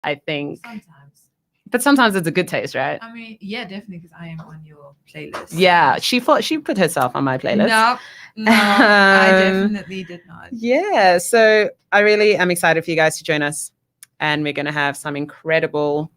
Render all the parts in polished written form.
I think. Sometimes. But sometimes it's a good taste, right? I mean, yeah, definitely, because I am on your playlist. Yeah, she put herself on my playlist. No, I definitely did not. Yeah, so I really am excited for you guys to join us. And we're going to have some incredible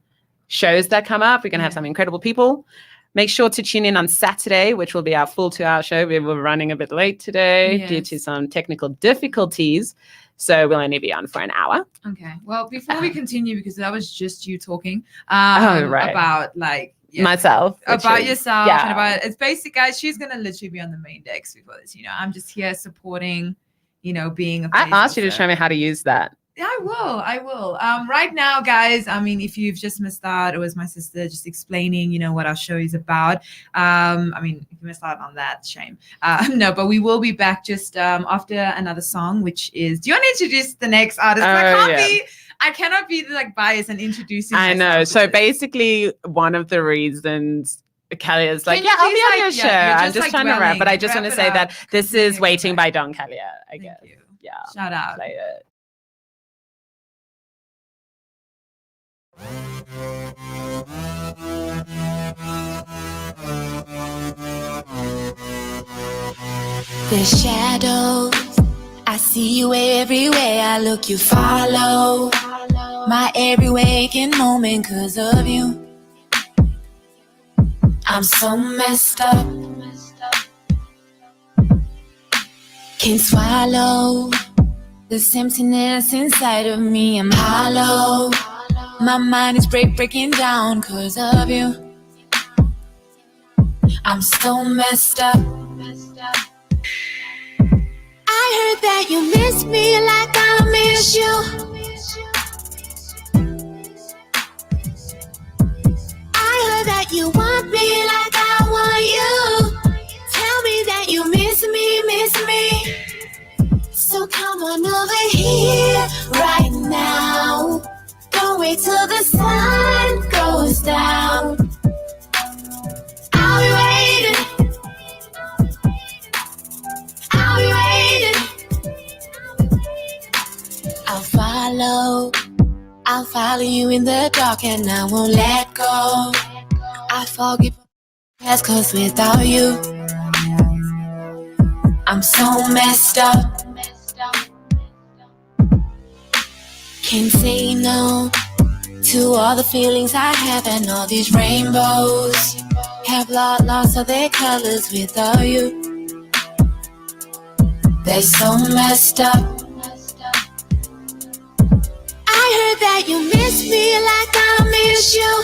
shows that come up. We're going to have some incredible people. Make sure to tune in on Saturday, which will be our full 2-hour show. We were running a bit late today due to some technical difficulties. So we'll only be on for an hour. Okay. Well, before we continue, because that was just you talking right. about like myself. About yourself and about it's basic, guys. She's gonna literally be on the main decks before this. I'm just here supporting, being a I asked you to show me how to use that. I will. Right now, guys, I mean, if you've just missed out, it was my sister just explaining, what our show is about. I mean, if you missed out on that, shame. No, but we will be back just after another song, which is, do you want to introduce the next artist? I cannot be like biased and introducing myself. I know. So basically, one of the reasons Calya is like, I'll be on your show. I'm just trying to rap, but I just want to say that this is Waiting by Don Calya, I guess. Thank you. Yeah. Shout out. Play it. The shadows, I see you everywhere I look, you follow my every waking moment 'cause of you. I'm so messed up, can't swallow this emptiness inside of me. I'm hollow, my mind is breaking down 'cause of you. I'm so messed up. I heard that you miss me like I miss you. I heard that you want me like I want you. Tell me that you miss me. So come on over here right now. Don't wait till the sun goes down. I'll be waiting. I'll be waiting. I'll follow you in the dark and I won't let go. I forgive past 'cause without you, I'm so messed up. Can't say no to all the feelings I have and all these rainbows have lost all their colors without you. They're so messed up. I heard that you miss me like I miss you.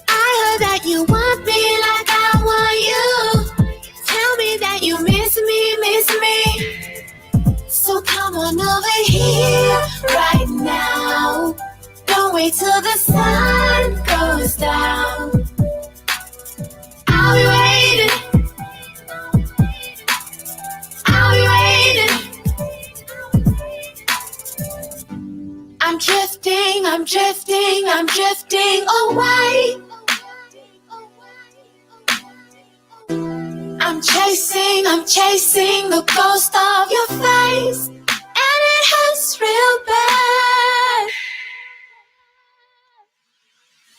I heard that you want me like I want you. Tell me that you miss me. So come on over here right now. Don't wait till the sun goes down. I'll be waiting. I'll be waiting. I'm drifting away. I'm chasing the ghost of your face, and it hurts real bad.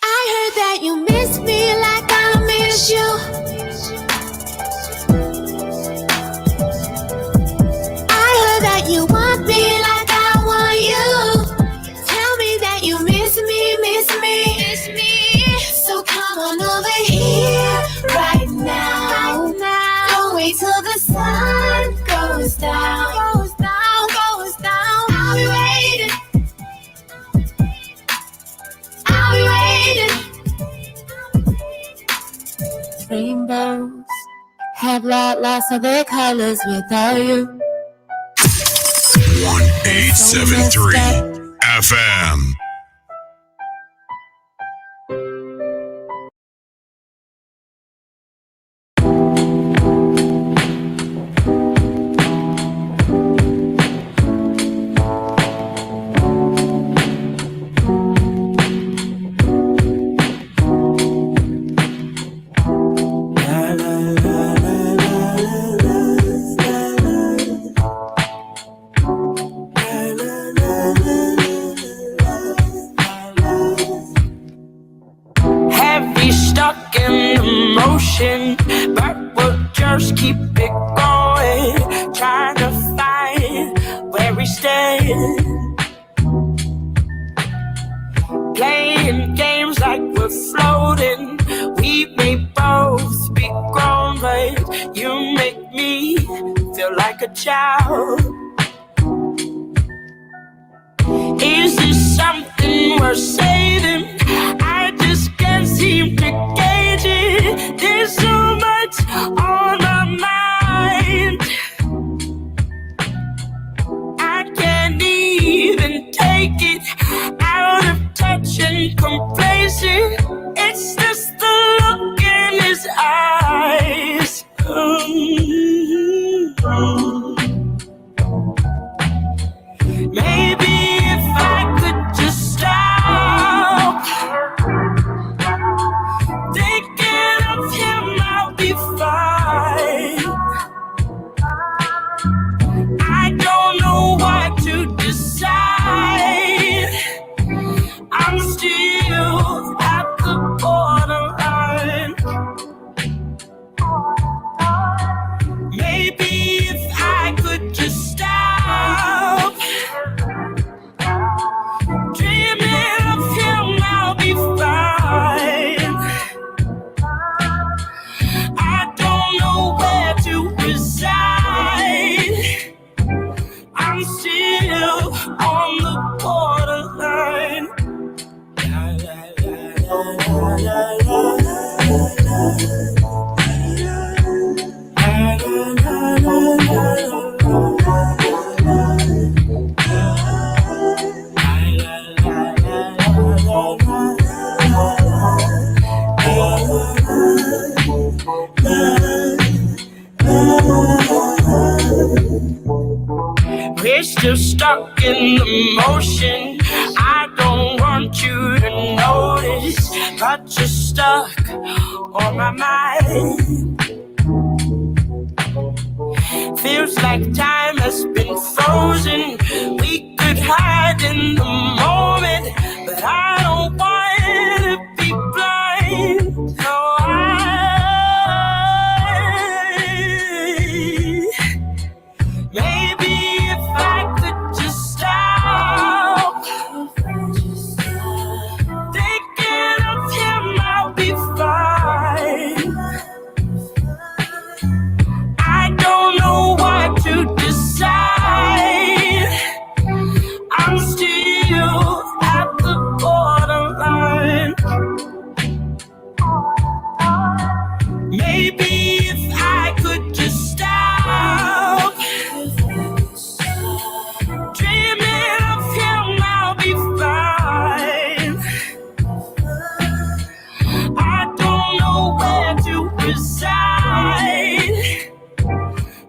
I heard that you miss me like I miss you. I heard that you want me like I want you. Tell me that you miss me. So come on over here right now. Don't wait till the sun goes down. I'll be waiting. Rainbows have lost all their colors without you. 1873 FM. stand, playing games like we're floating. We may both be grown, but you make me feel like a child. Is this something worth saving? I just can't seem to gauge it. There's so much on my mind. I can't even take it. Out of touch and complacent. It's just the look in his eyes. Maybe if I could just stop thinking of him, I'll be fine. I don't know what to decide. I'm still at the borderline. Maybe if I could just stop dreaming of him, I'll be fine. I don't know where to reside. I'm still on the borderline. We're still stuck in the motion. I don't want you to notice, but you're stuck on my mind. Feels like time has been frozen. We could hide in the moment, but I don't want to be blind. No, maybe if I could just stop thinking of him, I'll be fine. I don't know what to decide. I'm still at the borderline. Maybe if I could just stop dreaming of him, I'll be fine. I don't know where to reside.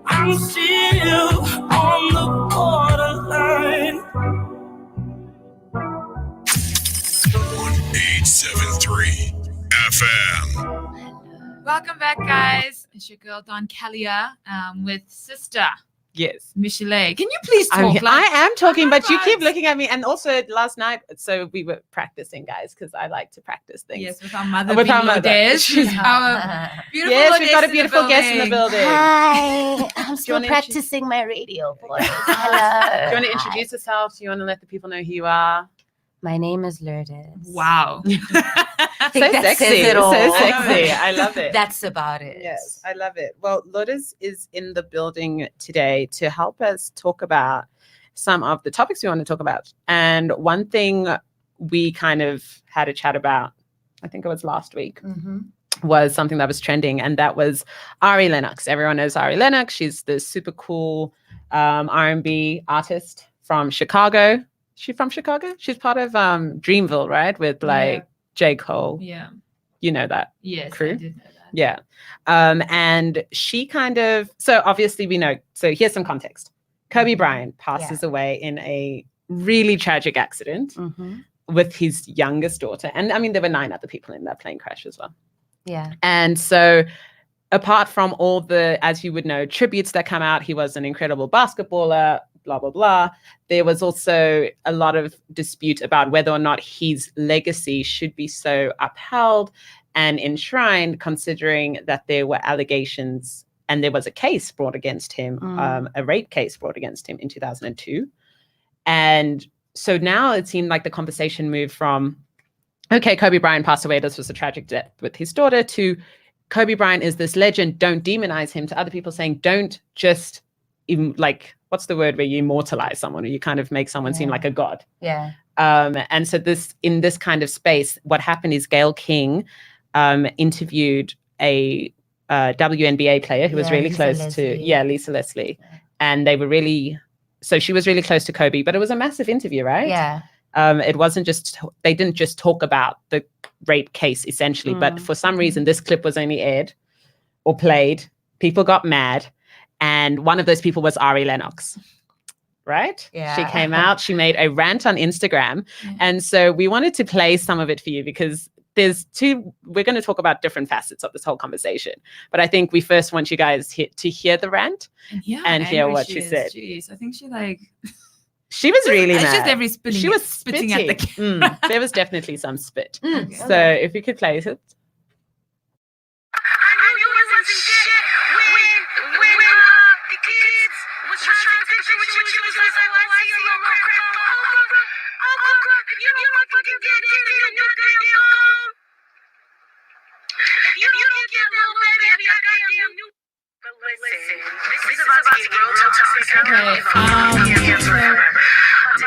I'm still on the borderline. 1873 FM. Welcome back, guys. It's your girl Don Calya with sister Yes. Michel'le. Can you please talk? I am talking, but you keep Right. looking at me. And also last night, so we were practicing, guys, because I like to practice things. Yes, with our mother, With our being mother. Lourdes. She's- Our beautiful Yes, we've got a Lourdes beautiful guest in the building. Hi, I'm still wanna practicing my radio voice. Do Hello. you want to introduce yourself? Do you want to let the people know who you are? My name is Lourdes. Wow. I So think that sexy. says it all. So sexy. I love it. That's about it. Yes, I love it. Well, Lourdes is in the building today to help us talk about some of the topics we want to talk about. And one thing we kind of had a chat about, I think it was last week, Mhm. was something that was trending, and that was Ari Lennox. Everyone knows Ari Lennox. She's the super cool R&B artist from Chicago. Is she from Chicago? She's part of Dreamville, right? With like J. Cole. Yeah. You know that. Yes, Crew? I did know that. Yeah. And she kind of, so obviously we know, so here's some context. Kobe Bryant passes away in a really tragic accident Mhm. with his youngest daughter. And I mean, there were 9 other people in that plane crash as well. Yeah. And so apart from all the, as you would know, tributes that come out, he was an incredible basketballer, blah, blah, blah. There was also a lot of dispute about whether or not his legacy should be so upheld and enshrined, considering that there were allegations and there was a case brought against him, a rape case brought against him in 2002. And so now it seemed like the conversation moved from, okay, Kobe Bryant passed away, this was a tragic death with his daughter, to Kobe Bryant is this legend, don't demonize him, to other people saying, don't just, like, what's the word where you immortalize someone, or you kind of make someone seem like a god. Yeah. And so in this kind of space, what happened is Gayle King interviewed a WNBA player who was really close to, Lisa Leslie. And they were so she was really close to Kobe, but it was a massive interview, right? Yeah. It wasn't just, they didn't just talk about the rape case essentially, but for some reason, this clip was only aired or played. People got mad. And one of those people was Ari Lennox, right? Yeah. She came out, she made a rant on Instagram. And so we wanted to play some of it for you because we're going to talk about different facets of this whole conversation. But I think we first want you guys to hear the rant and hear what she said. Jeez, I think she she was really mad. It's just every spitting. She was spitting at the camera. There was definitely some spit. Okay. So if you could play it.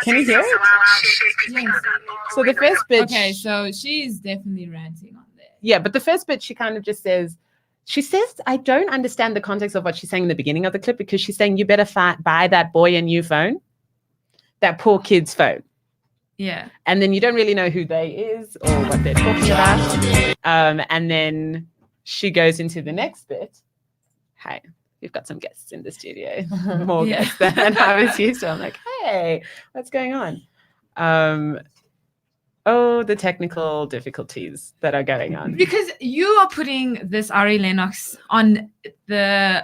Can you hear it? Yes. So the first bit. Okay, so she's definitely ranting on there. Yeah, but the first bit, she kind of just says, I don't understand the context of what she's saying in the beginning of the clip, because she's saying you better buy that boy a new phone, that poor kid's phone. Yeah. And then you don't really know who they is or what they're talking about. And then she goes into the next bit. Hi, we've got some guests in the studio, more guests than I was used to. I'm like, hey, what's going on? The technical difficulties that are going on. Because you are putting this Ari Lennox on the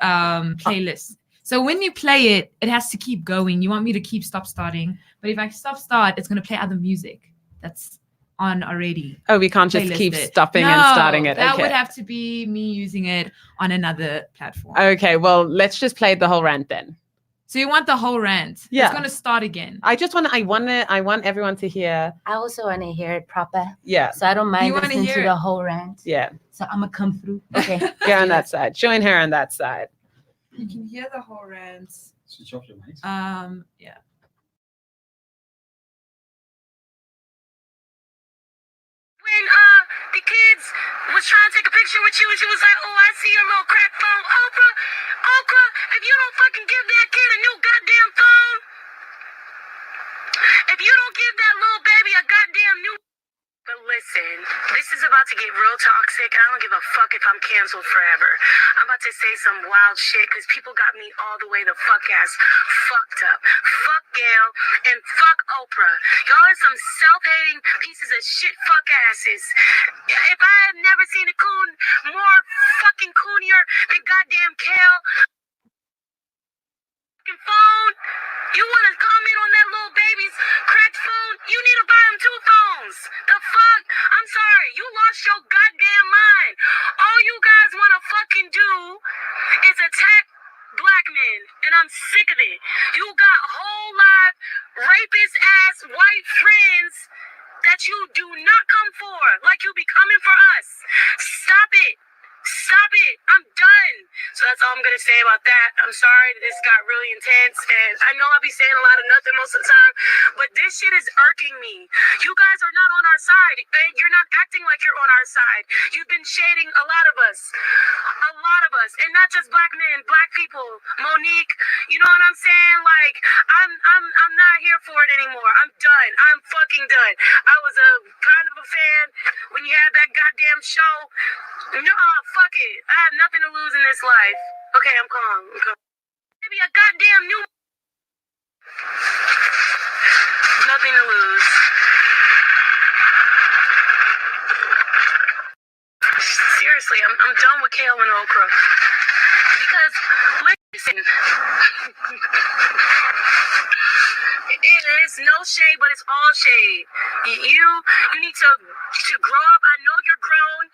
playlist. So when you play it, it has to keep going. You want me to keep starting. But if I start, it's going to play other music that's on already. Oh, we can't just keep stopping and starting it. That would have to be me using it on another platform. Okay, well, let's just play the whole rant then. So you want the whole rant? Yeah. It's going to start again. I want everyone to hear. I also want to hear it proper. Yeah. So I don't mind You wanna listening hear to it? the whole rant. Yeah. So I'm going to come through. Okay. Go on that side. Join her on that side. You can hear the whole rant. Switch off your mic. Yeah. When the kids was trying to take a picture with you, and she was like, "Oh, I see your little crack phone, Oprah. If you don't fucking give that kid a new goddamn phone, if you don't give that little baby a goddamn new." But listen, this is about to get real toxic. I don't give a fuck if I'm canceled forever. I'm about to say some wild shit because people got me all the way the fuck ass fucked up. Fuck Gayle and fuck Oprah. Y'all are some self-hating pieces of shit fuck asses. If I had never seen a coon more fucking coonier than goddamn Gayle phone, you want to comment on that little baby's cracked phone? You need to buy him 2 phones. The fuck? I'm sorry. You lost your goddamn mind. All you guys want to fucking do is attack black men, and I'm sick of it. You got whole live rapist ass white friends that you do not come for, like you be coming for us. Stop it. Stop it. I'm done. So that's all I'm going to say about that. I'm sorry that this got really intense. And I know I'll be saying a lot of nothing most of the time, but this shit is irking me. You guys are not on our side. You're not acting like you're on our side. You've been shading a lot of us. A lot of us. And not just black men, black people. Monique, you know what I'm saying? Like, I'm not here for it anymore. I'm done. I'm fucking done. I was a kind of a fan when you had that goddamn show. No, fuck it. I have nothing to lose in this life. Okay, I'm calm. Maybe a goddamn new. Nothing to lose. Seriously, I'm done with Gayle and Oprah. Because, listen. It is no shade, but it's all shade. You need to grow up. I know you're grown.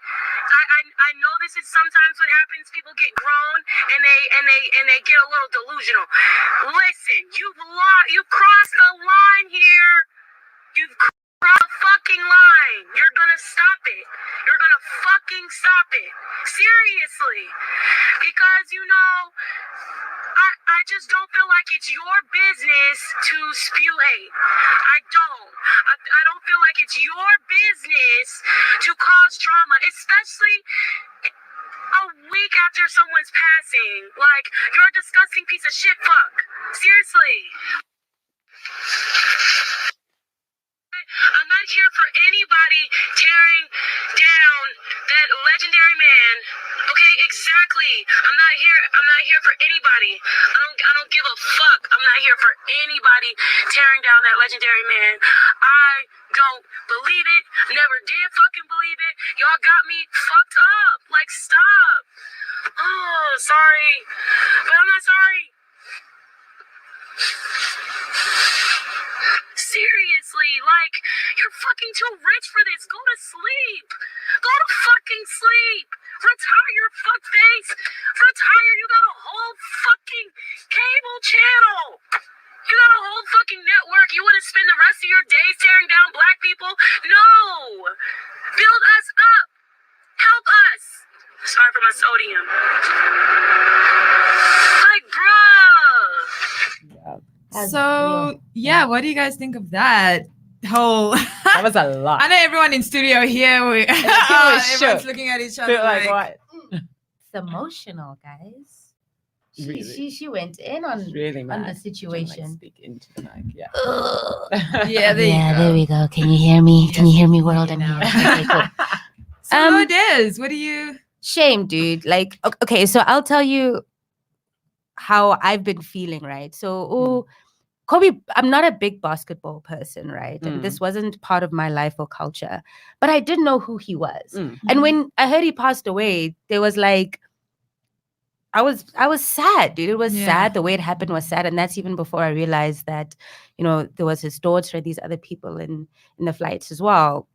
I know this is sometimes what happens. People get grown and they get a little delusional. Listen, you crossed the line fucking stop it. Seriously. Because, you know, I just don't feel like it's your business to spew hate. I don't. I don't feel like it's your business to cause drama, especially a week after someone's passing. Like, you're a disgusting piece of shit fuck. Seriously. I'm not here for anybody tearing down that legendary man. Okay, exactly. I'm not here for anybody. I don't give a fuck. I'm not here for anybody tearing down that legendary man. I don't believe it. Never did fucking believe it. Y'all got me fucked up. Like, stop. Oh, sorry. But I'm not sorry. Seriously, like, you're fucking too rich for this. Go to sleep. Go to fucking sleep. Retire, fuckface. Retire. You got a whole fucking cable channel. You got a whole fucking network. You want to spend the rest of your days tearing down black people? No. Build us up. Help us. Sorry for my sodium. Like, bruh. So yeah, what do you guys think of that whole? That was a lot. I know everyone in studio here. Everyone's shook. looking at each other Feel like what? It's emotional, guys. Really? She went in on Really mad. the Like, situation. speak into the mic. Yeah. Yeah, there you go. There we go. Can you hear me? Can you hear me, world? I'm now. here. Okay, cool. So it is. What do you? Shame, dude. Like, okay, so I'll tell you how I've been feeling, right? So, Kobe, I'm not a big basketball person, right? And this wasn't part of my life or culture, but I did know who he was. And when I heard he passed away, there was like, I was sad, dude. It was sad. The way it happened was sad. And that's even before I realized that, you know, there was his daughter, these other people in the flights as well.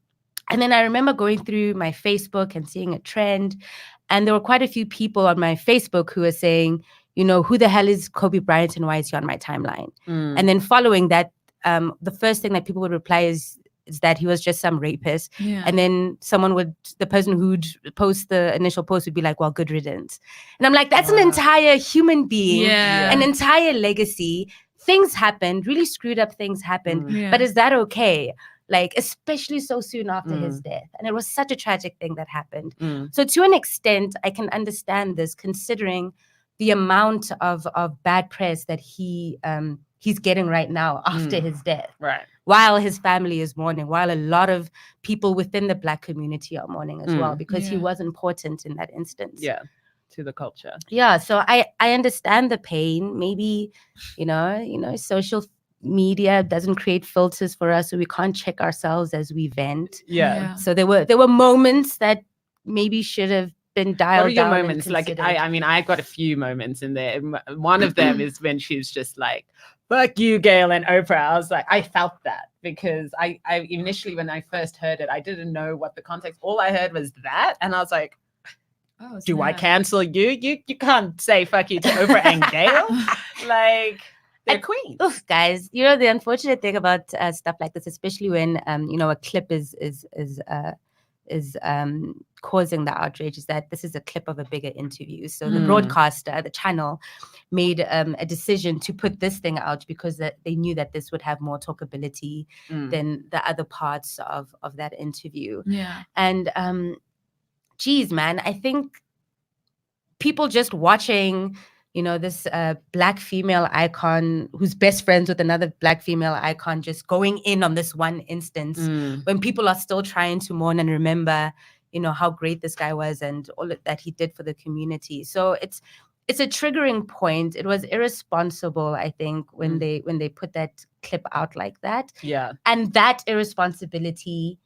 And then I remember going through my Facebook and seeing a trend. And there were quite a few people on my Facebook who were saying, you know, who the hell is Kobe Bryant and why is he on my timeline? And then following that, the first thing that people would reply is that he was just some rapist. And then the person who'd post the initial post would be like, well, good riddance. And I'm like, that's an entire human being, an entire legacy. Things happened, really screwed up things happened. But is that okay? Like, especially so soon after his death. And it was such a tragic thing that happened. So to an extent, I can understand this, considering the amount of bad press that he's getting right now after his death. Right. While his family is mourning, while a lot of people within the Black community are mourning as well, because he was important in that instance. Yeah. To the culture. Yeah. So I understand the pain. Maybe, you know, social media doesn't create filters for us, so we can't check ourselves as we vent. Yeah. So there were moments that maybe should have been dialed What are your down. moments? Like, I mean, I got a few moments in there. One of them is when she's just like, fuck you, Gayle and Oprah. I was like, I felt that because I initially, when I first heard it, I didn't know what the context. All I heard was that. And I was like, do I cancel you? You can't say fuck you to Oprah and Gayle. Like, they're queens. Oof, guys, you know, the unfortunate thing about stuff like this, especially when, you know, a clip is causing the outrage, is that this is a clip of a bigger interview. So the broadcaster, the channel, made a decision to put this thing out because they knew that this would have more talkability than the other parts of that interview. Yeah. And geez, man, I think people just watching, you know, this Black female icon who's best friends with another Black female icon just going in on this one instance when people are still trying to mourn and remember, you know, how great this guy was and all that he did for the community. So it's a triggering point. It was irresponsible, I think, when they put that clip out like that. Yeah. And that irresponsibility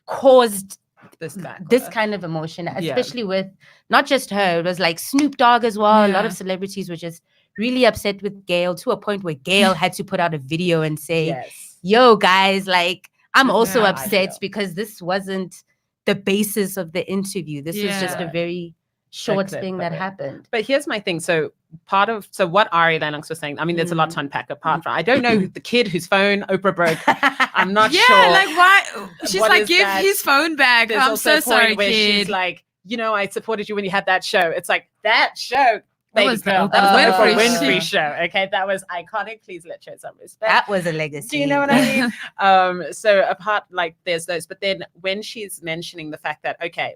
caused this kind of emotion, especially with not just her. It was like Snoop Dogg as well. A lot of celebrities were just really upset with Gayle, to a point where Gayle had to put out a video and say, yo, guys, like, I'm also upset because this wasn't the basis of the interview. This was just a very short thing that happened. But here's my thing. So what Ari Lennox was saying, I mean, there's a lot to unpack apart from. I don't know the kid whose phone Oprah broke. I'm not sure. Yeah, like why? She's What like, is give that? his phone back. There's I'm also so a point sorry, where kid. she's like, I supported you when you had that show. It's like that show. Baby was the girl, Oprah that was the Oprah Winfrey Winfrey show. Okay, that was iconic. Please let's show some respect. That was a legacy. Do you know what I mean? So apart, like, there's those, but then when she's mentioning the fact that, okay,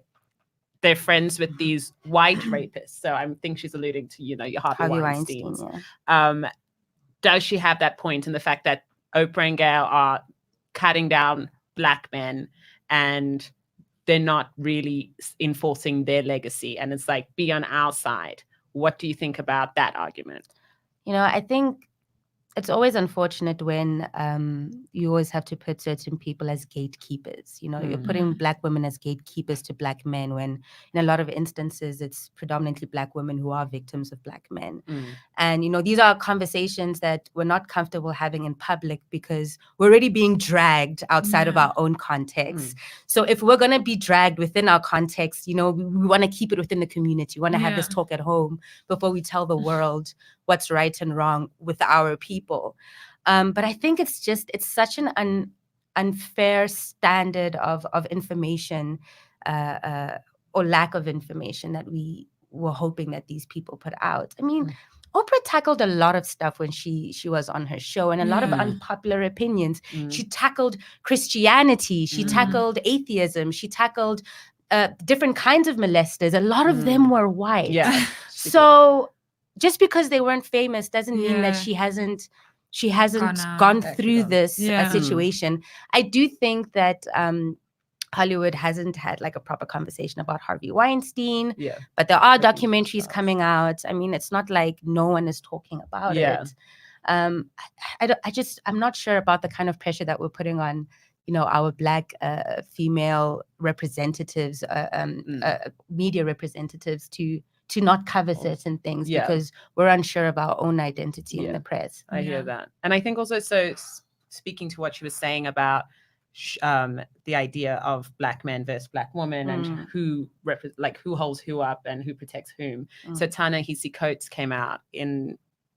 they're friends with these white rapists. So I think she's alluding to, your Harvey Weinsteins. Yeah. Does she have that point in the fact that Oprah and Gayle are cutting down Black men and they're not really enforcing their legacy? And it's like, be on our side. What do you think about that argument? I think it's always unfortunate when you always have to put certain people as gatekeepers. You're putting Black women as gatekeepers to Black men when in a lot of instances it's predominantly Black women who are victims of Black men. And, these are conversations that we're not comfortable having in public because we're already being dragged outside of our own context. So if we're going to be dragged within our context, we want to keep it within the community. We want to have this talk at home before we tell the world what's right and wrong with our people. But I think it's such an unfair standard of information or lack of information that we were hoping that these people put out. I mean, Oprah tackled a lot of stuff when she was on her show, and a lot of unpopular opinions. She tackled Christianity. She tackled atheism. She tackled different kinds of molesters. A lot of them were white. Yeah. So just because they weren't famous doesn't mean that she hasn't gone through this situation. I do think that Hollywood hasn't had like a proper conversation about Harvey Weinstein. Yeah. But there are documentaries coming out. I mean, it's not like no one is talking about it. I'm not sure about the kind of pressure that we're putting on, our Black female representatives, media representatives to not cover certain things because we're unsure of our own identity in the press. I hear that. And I think also, so speaking to what she was saying about the idea of Black men versus Black women and who holds who up and who protects whom. So Ta-Nehisi Coates came out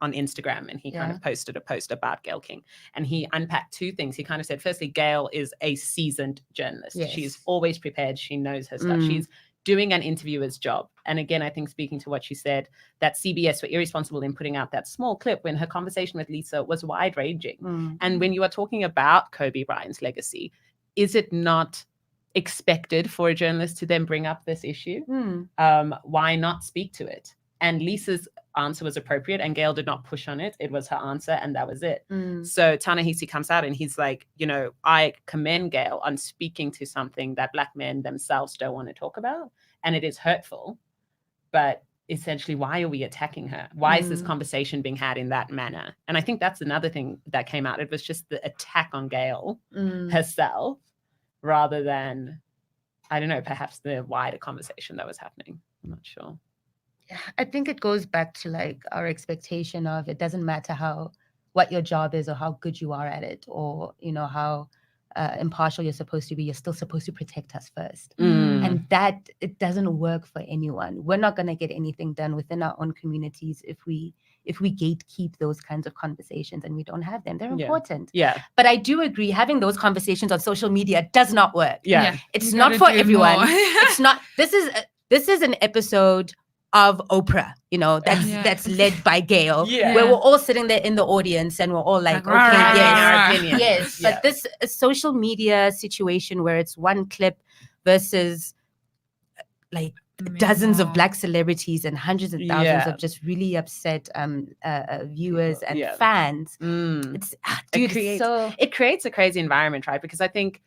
on Instagram and he kind of posted a post about Gayle King, and he unpacked two things. He kind of said, firstly, Gayle is a seasoned journalist. Yes. She's always prepared. She knows her stuff. She's doing an interviewer's job. And again, I think speaking to what you said, that CBS were irresponsible in putting out that small clip when her conversation with Lisa was wide ranging. And when you are talking about Kobe Bryant's legacy, is it not expected for a journalist to then bring up this issue? Why not speak to it? And Lisa's answer was appropriate and Gayle did not push on it. It was her answer and that was it. So Ta-Nehisi comes out and he's like, I commend Gayle on speaking to something that Black men themselves don't want to talk about. And it is hurtful, but essentially, why are we attacking her? Why is this conversation being had in that manner? And I think that's another thing that came out. It was just the attack on Gayle herself rather than, I don't know, perhaps the wider conversation that was happening. I'm not sure. I think it goes back to like our expectation of it doesn't matter what your job is or how good you are at it or, how impartial you're supposed to be. You're still supposed to protect us first. And that it doesn't work for anyone. We're not going to get anything done within our own communities if we gatekeep those kinds of conversations and we don't have them. They're important. Yeah. But I do agree having those conversations on social media does not work. Yeah. It's not for everyone. It's not. This is an episode of Oprah, that's led by Gayle, where we're all sitting there in the audience and we're all like, okay, our opinion. Yes. But this social media situation where it's one clip versus like dozens of Black celebrities and hundreds of thousands of just really upset viewers and fans. It creates a crazy environment, right? Because I think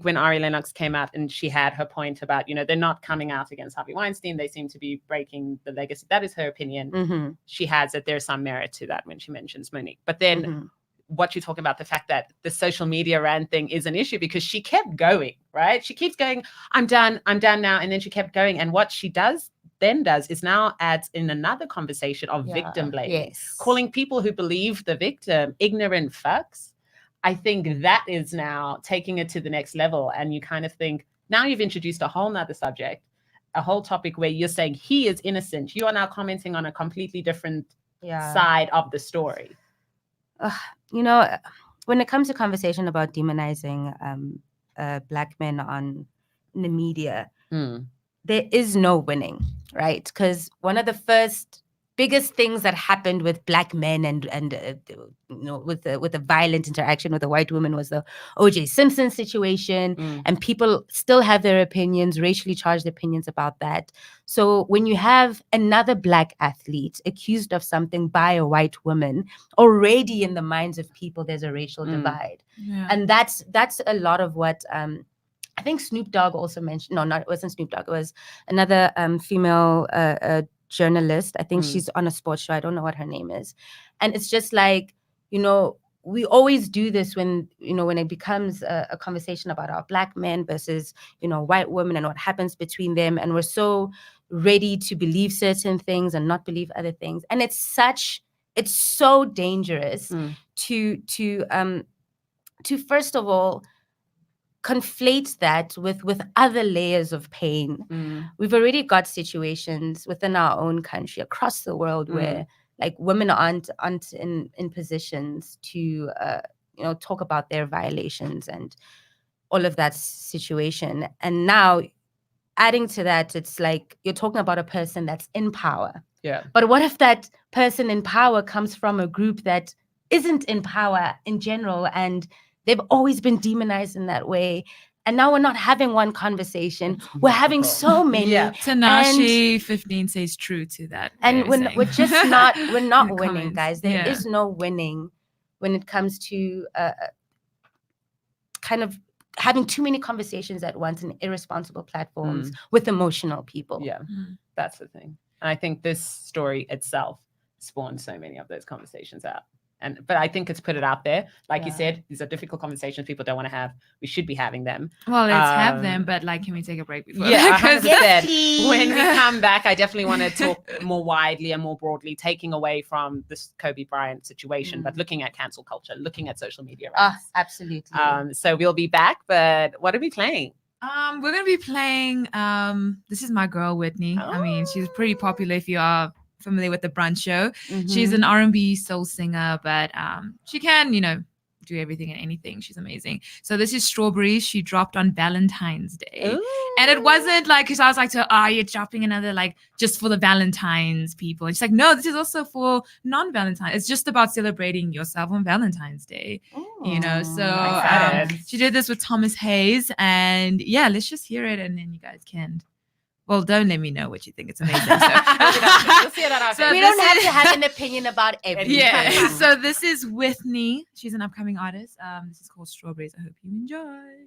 when Ari Lennox came out and she had her point about, they're not coming out against Harvey Weinstein. They seem to be breaking the legacy. That is her opinion. She has that there's some merit to that when she mentions Monique. But then what you're talking about, the fact that the social media rant thing is an issue because she kept going, right? She keeps going, I'm done now. And then she kept going. And what she does is now adds in another conversation of victim blaming, calling people who believe the victim ignorant fucks. I think that is now taking it to the next level. And you kind of think, now you've introduced a whole nother subject, a whole topic where you're saying he is innocent. You are now commenting on a completely different side of the story. When it comes to conversation about demonizing Black men in the media, there is no winning, right? Because one of the first biggest things that happened with Black men and with the violent interaction with a white woman was the O.J. Simpson situation, and people still have their opinions, racially charged opinions about that. So when you have another Black athlete accused of something by a white woman, already in the minds of people there's a racial divide, and that's a lot of what I think Snoop Dogg also mentioned. No, it wasn't Snoop Dogg. It was another female journalist. I think she's on a sports show. I don't know what her name is. And it's just like, we always do this when it becomes a conversation about our Black men versus, white women and what happens between them. And we're so ready to believe certain things and not believe other things. And it's so dangerous to first of all, conflate that with other layers of pain. We've already got situations within our own country, across the world, where like women aren't in positions to talk about their violations and all of that situation. And now adding to that, it's like you're talking about a person that's in power. Yeah. But what if that person in power comes from a group that isn't in power in general, and they've always been demonized in that way? And now we're not having one conversation. We're having so many. Tanashi 15 says true to that. And we're just not, we're not winning, guys. There is no winning when it comes to kind of having too many conversations at once in irresponsible platforms with emotional people. Yeah, that's the thing. And I think this story itself spawned so many of those conversations out. But I think it's put it out there. Like you said, these are difficult conversations people don't want to have. We should be having them. Well, let's have them, but like, can we take a break before? Yeah, 100%. When we come back, I definitely want to talk more widely and more broadly, taking away from this Kobe Bryant situation, but looking at cancel culture, looking at social media. Absolutely. So we'll be back, but what are we playing? We're going to be playing, this is my girl, Whitney. I mean, she's pretty popular if you are familiar with the Brunch show. She's an R&B soul singer, but she can, do everything and anything. She's amazing. So this is Strawberries. She dropped on Valentine's Day. Ooh. And it wasn't like, because I was like, you're dropping another, like, just for the Valentine's people. And she's like, no, this is also for non-Valentine. It's just about celebrating yourself on Valentine's Day. Ooh, so she did this with Thomas Hayes. And yeah, let's just hear it and then you guys can. Well, don't let me know what you think. It's amazing. So. We'll see it on our so we don't have to have an opinion about everything. Yeah. So this is Whitney. She's an upcoming artist. This is called Strawberries. I hope you enjoy.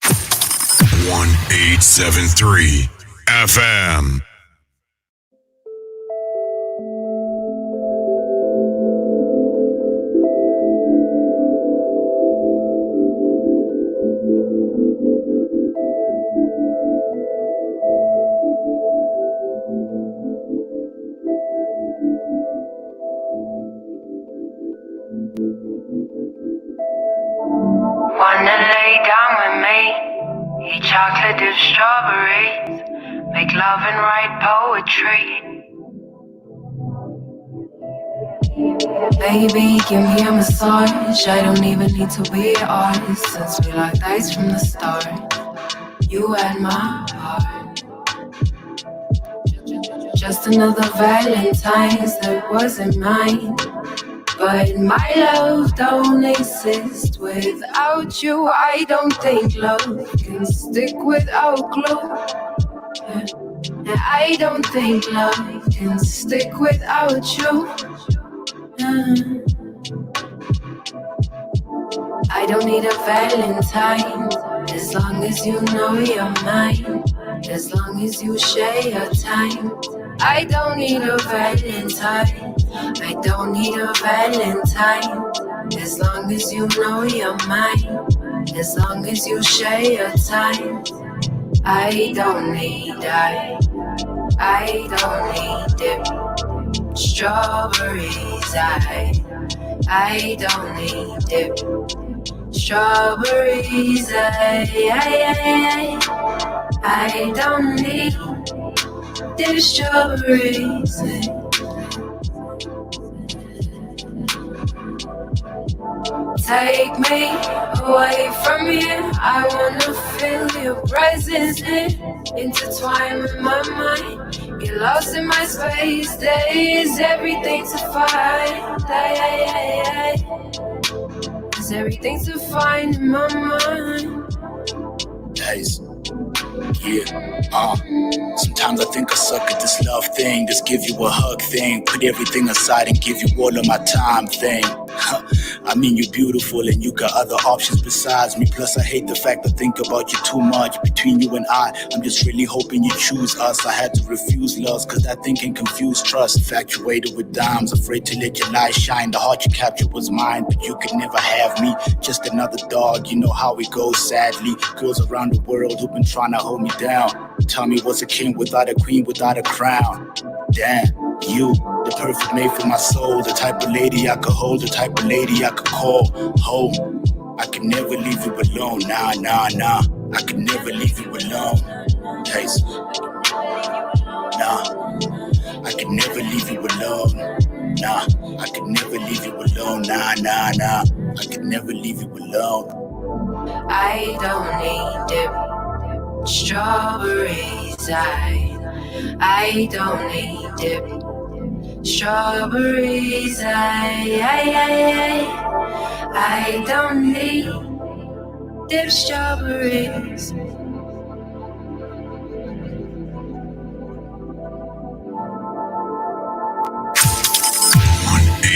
1873 FM. Wanna lay down with me, eat chocolate dipped strawberries, make love and write poetry. Baby, give me a massage. I don't even need to be an artist, since we locked eyes from the start. You had my heart. Just another Valentine's that wasn't mine. But my love don't exist without you. I don't think love can stick without glue. And I don't think love can stick without you. I don't need a Valentine, as long as you know you're mine, as long as you share your time. I don't need a Valentine, I don't need a Valentine, as long as you know you're mine, as long as you share your time. I don't need dip, strawberries. I don't need dip, strawberries. I don't need dip, strawberries. Take me away from here. I wanna feel your presence here. Intertwine with my mind. Get lost in my space. There is everything to find. There's everything to find in my mind. Nice. Yeah, sometimes I think I suck at this love thing, this give you a hug thing, put everything aside and give you all of my time thing. I mean, you're beautiful and you got other options besides me. Plus, I hate the fact I think about you too much. Between you and I'm just really hoping you choose us. I had to refuse loves, cause that thinking confused trust. Infatuated with dimes, afraid to let your light shine. The heart you captured was mine, but you could never have me. Just another dog, you know how it goes, sadly. Girls around the world who've been trying to hold me down. Tell me what's a king without a queen, without a crown. Damn, you, the perfect mate for my soul. The type of lady I could hold, the type of lady I could call home. I could never leave you alone, nah. I could never leave you alone. Taste. Nah, I could never leave you alone. Nah, I could never leave you alone, nah. I could never leave you alone. I don't need dip. Strawberries, I don't need dip. Strawberries, I don't need dip. Strawberries.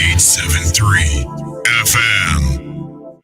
1873 FM.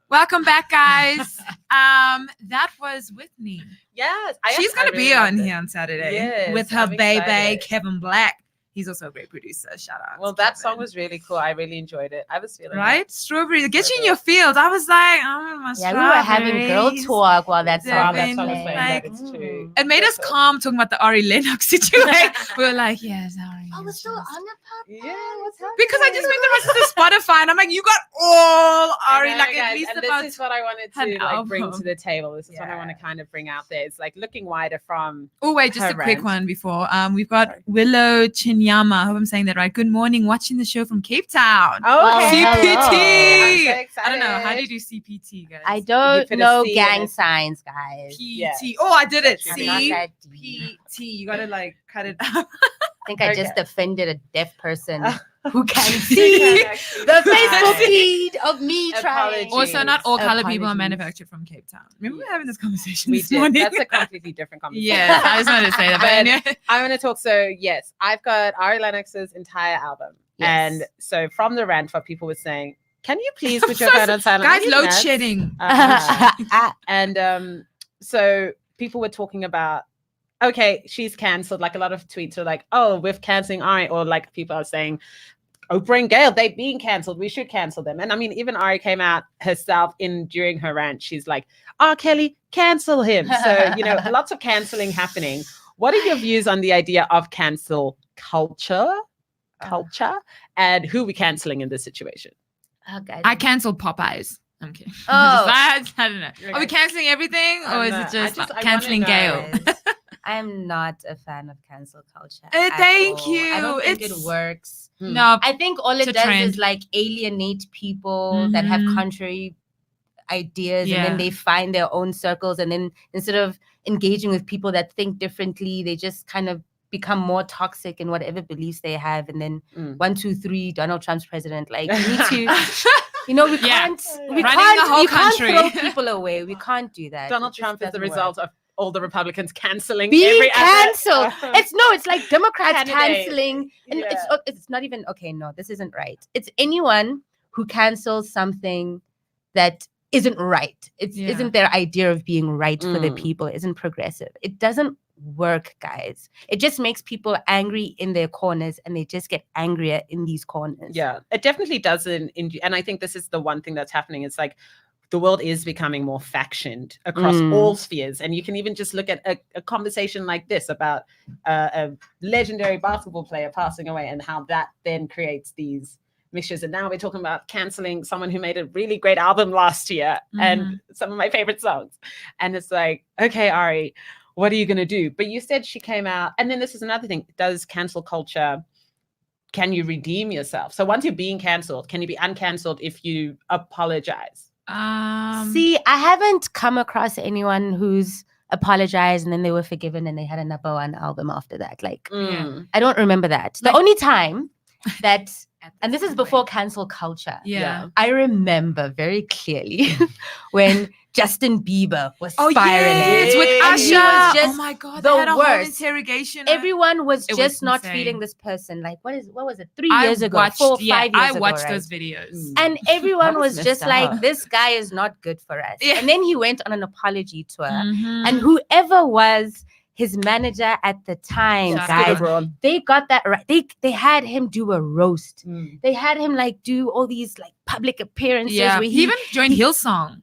Welcome back, guys. That was Whitney. Yes. She's going to be on here on Saturday Yes, with her I'm baby, excited. Kevin Black. He's also a great producer. Shout out. Well, to that Kevin. song was really cool. I really enjoyed it. I was feeling right. Strawberry, get you in your field. I was like, oh, my Yeah, we were having girl strawberries. talk while that Wow, song that was song was playing. like- It's true. It made us calm talking about the Ari Lennox situation. We were like, yes, Ari. Oh, we're still on the Yeah, what's happening? Because I just went to listen to Spotify and I'm like, you got all Ari, I know, like at guys, least and about. this is what I wanted an to like bring album. to the table. This is what I Yeah. want to kind of bring out there. It's like looking wider from Oh wait, just her a quick rant. one before. We've got Sorry. Willow Chinyama. I hope I'm saying that right. Good morning, watching the show from Cape Town. okay. CPT. I'm so I don't know. How do excited. you do CPT, guys? I don't put a know C in gang it. signs, guys. PT. Yes. Oh, I did it. I'm not that deep. CPT. You gotta like cut it out. I think I just Okay. offended a deaf person who can You see can actually the see Facebook it. feed of me trying. Apologies. Also, not all colored people are Apologies. manufactured from Cape Town. Remember we were having this conversation We this did. morning? That's a completely different conversation. Yes, I just wanted to say that. But But anyway. I want to talk. So yes, I've got Ari Lennox's entire album, Yes. and so from the rant, what people were saying, can you please I'm put your so phone on silent? Guys, Are you load nuts? shedding. And so people were talking about, okay, she's cancelled. Like a lot of tweets are like, oh, we're cancelling Ari, or like people are saying, Oprah and Gayle, they've been cancelled. We should cancel them. And I mean, even Ari came out herself during her rant. She's like, R. Kelly, cancel him. So, you know, lots of cancelling happening. What are your views on the idea of cancel culture, and who we cancelling in this situation? Oh, guys. I cancelled Popeyes. I'm kidding. Oh. I don't know. Okay. Are we canceling everything, or is it just I canceling wanna Gayle? know. I'm not a fan of cancel culture. Thank at all. you. I don't think It's- it works. No, I think all It's it a does trend. is like alienate people that have Mhm. contrary ideas, and Yeah. then they find their own circles, and then instead of engaging with people that think differently, they just kind of become more toxic in whatever beliefs they have. And then 1, 2, 3, Donald Trump's president. Like we need to, you know, we Yeah. can't, we Running can't, the whole we can't country. throw people away. We can't do that. Donald It just Trump is the doesn't work. result of all the Republicans cancelling Being every cancelled. other. It's like Democrats Candidate. canceling, and Yeah. it's not even okay. No, this isn't right. It's anyone who cancels something that isn't right. It Yeah. isn't their idea of being right for the Mm. people. It isn't progressive. It doesn't work, guys. It just makes people angry in their corners, and they just get angrier in these corners. Yeah, it definitely doesn't. And I think this is the one thing that's happening. It's like the world is becoming more factioned across Mm. all spheres. And you can even just look at a conversation like this about a legendary basketball player passing away, and how that then creates these mixtures. And now we're talking about canceling someone who made a really great album last year and some of my favorite songs. And it's like, okay, Ari, what are you going to do? But you said she came out. And then this is another thing. Does cancel culture can you redeem yourself? So once you're being cancelled, can you be uncancelled if you apologize? See, I haven't come across anyone who's apologized and then they were forgiven and they had a number one album after that. Like, I don't remember that. The only time that, and this is before cancel culture. Yeah. I remember very clearly when Justin Bieber was spiraling. Yes, with And he Usher. was just Oh my God, the they had a whole worst. interrogation. Everyone was It just was not insane. feeling this person. Like, what was it? 3 years ago, 5 years I ago, watched right? those videos. And everyone That was was just messed like, up. this guy is not good for us. Yeah. And then he went on an apology tour. Mhm. And whoever was his manager at the time, Shout guys, out. they got that right. They had him do a roast. Mm. They had him like do all these like public appearances Yeah, where he even joined Hillsong.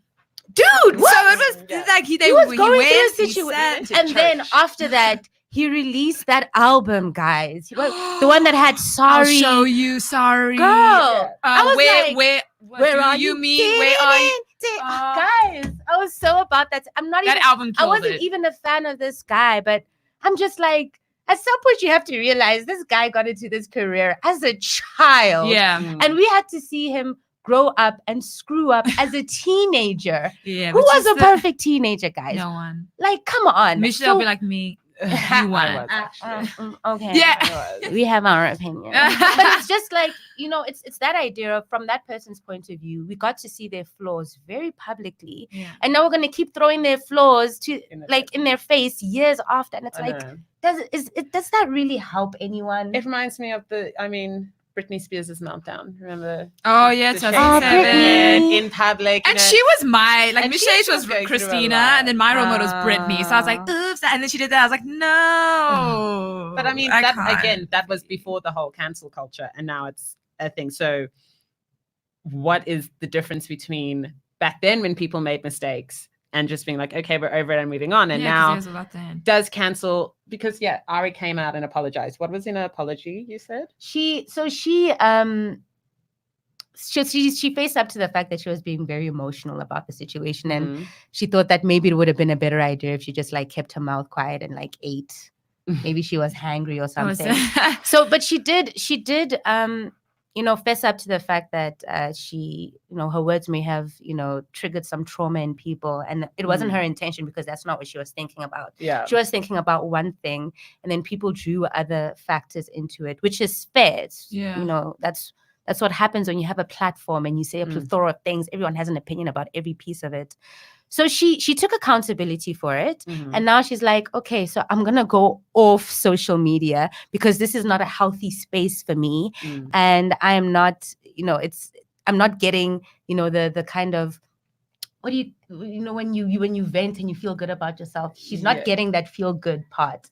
dude, So it what? was like He was going went, through a he situation. said- And then after that, he released that album, guys. The one that had Sorry. I'll show you, sorry. Girl, I was like, where do are you mean? Where are you? Guys, I was so about that. I'm not That even. album I killed wasn't it. even a fan of this guy, but I'm just like, at some point, you have to realize this guy got into this career as a child. Yeah. And we had to see him grow up and screw up as a teenager. Yeah. Who which was is a the- perfect teenager, guys? No one. Like, come on. Michel'le So- be like me. You I won. was, actually. Okay. Yeah. We have our opinion. But it's just like, it's that idea of from that person's point of view, we got to see their flaws very publicly. Yeah. And now we're gonna keep throwing their flaws to In their like in their face years after. And it's I like, know. does that really help anyone? It reminds me of Britney Spears' meltdown. Remember? Oh yeah, The 2007. Britney. in public. And she was my And she Michel'le was was going through a Christina, lot. and then my role model was Britney. So I was like, oops. And then she did that. I was like, no. But I mean, that was before the whole cancel culture, and now it's a thing. So, what is the difference between back then when people made mistakes and just being like, okay, we're over it and moving on, and now there's a lot then. does cancel? Because Ari came out and apologized. What was in her apology? You said She faced up to the fact that she was being very emotional about the situation, and she thought that maybe it would have been a better idea if she just like kept her mouth quiet and like ate. Maybe she was hangry or something. But she did fess up to the fact that she, her words may have, triggered some trauma in people, and it wasn't her intention, because that's not what she was thinking about. Yeah. She was thinking about one thing, and then people drew other factors into it, which is fair. That's what happens when you have a platform and you say a plethora of things. Everyone has an opinion about every piece of it. So she took accountability for it. And now she's like, okay, so I'm going to go off social media because this is not a healthy space for me. And I am not, I'm not getting, the kind of, what do when you vent and you feel good about yourself, she's not getting that feel good part.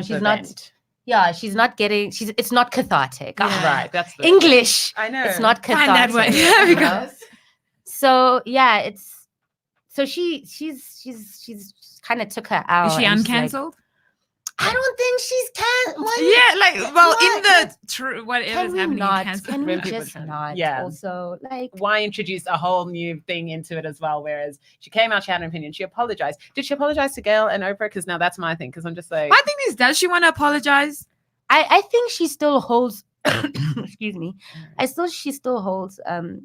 She's not. Yeah, she's not getting. It's not cathartic. Right. That's the English. I know. It's not cathartic. Find that one. There we go. So yeah, it's. So she's kind of took her out. Is she and she's like, uncancelled? I don't think she's In the whatever's happening, Can we When people just try to- not? Yeah. Also, like, Why introduce a whole new thing into it as well? Whereas she came out, she had an opinion, she apologized. Did she apologize to Gayle and Oprah? Because now that's my thing. Because I'm just like, I think does she want to apologize? I think she still holds. Excuse me. She still holds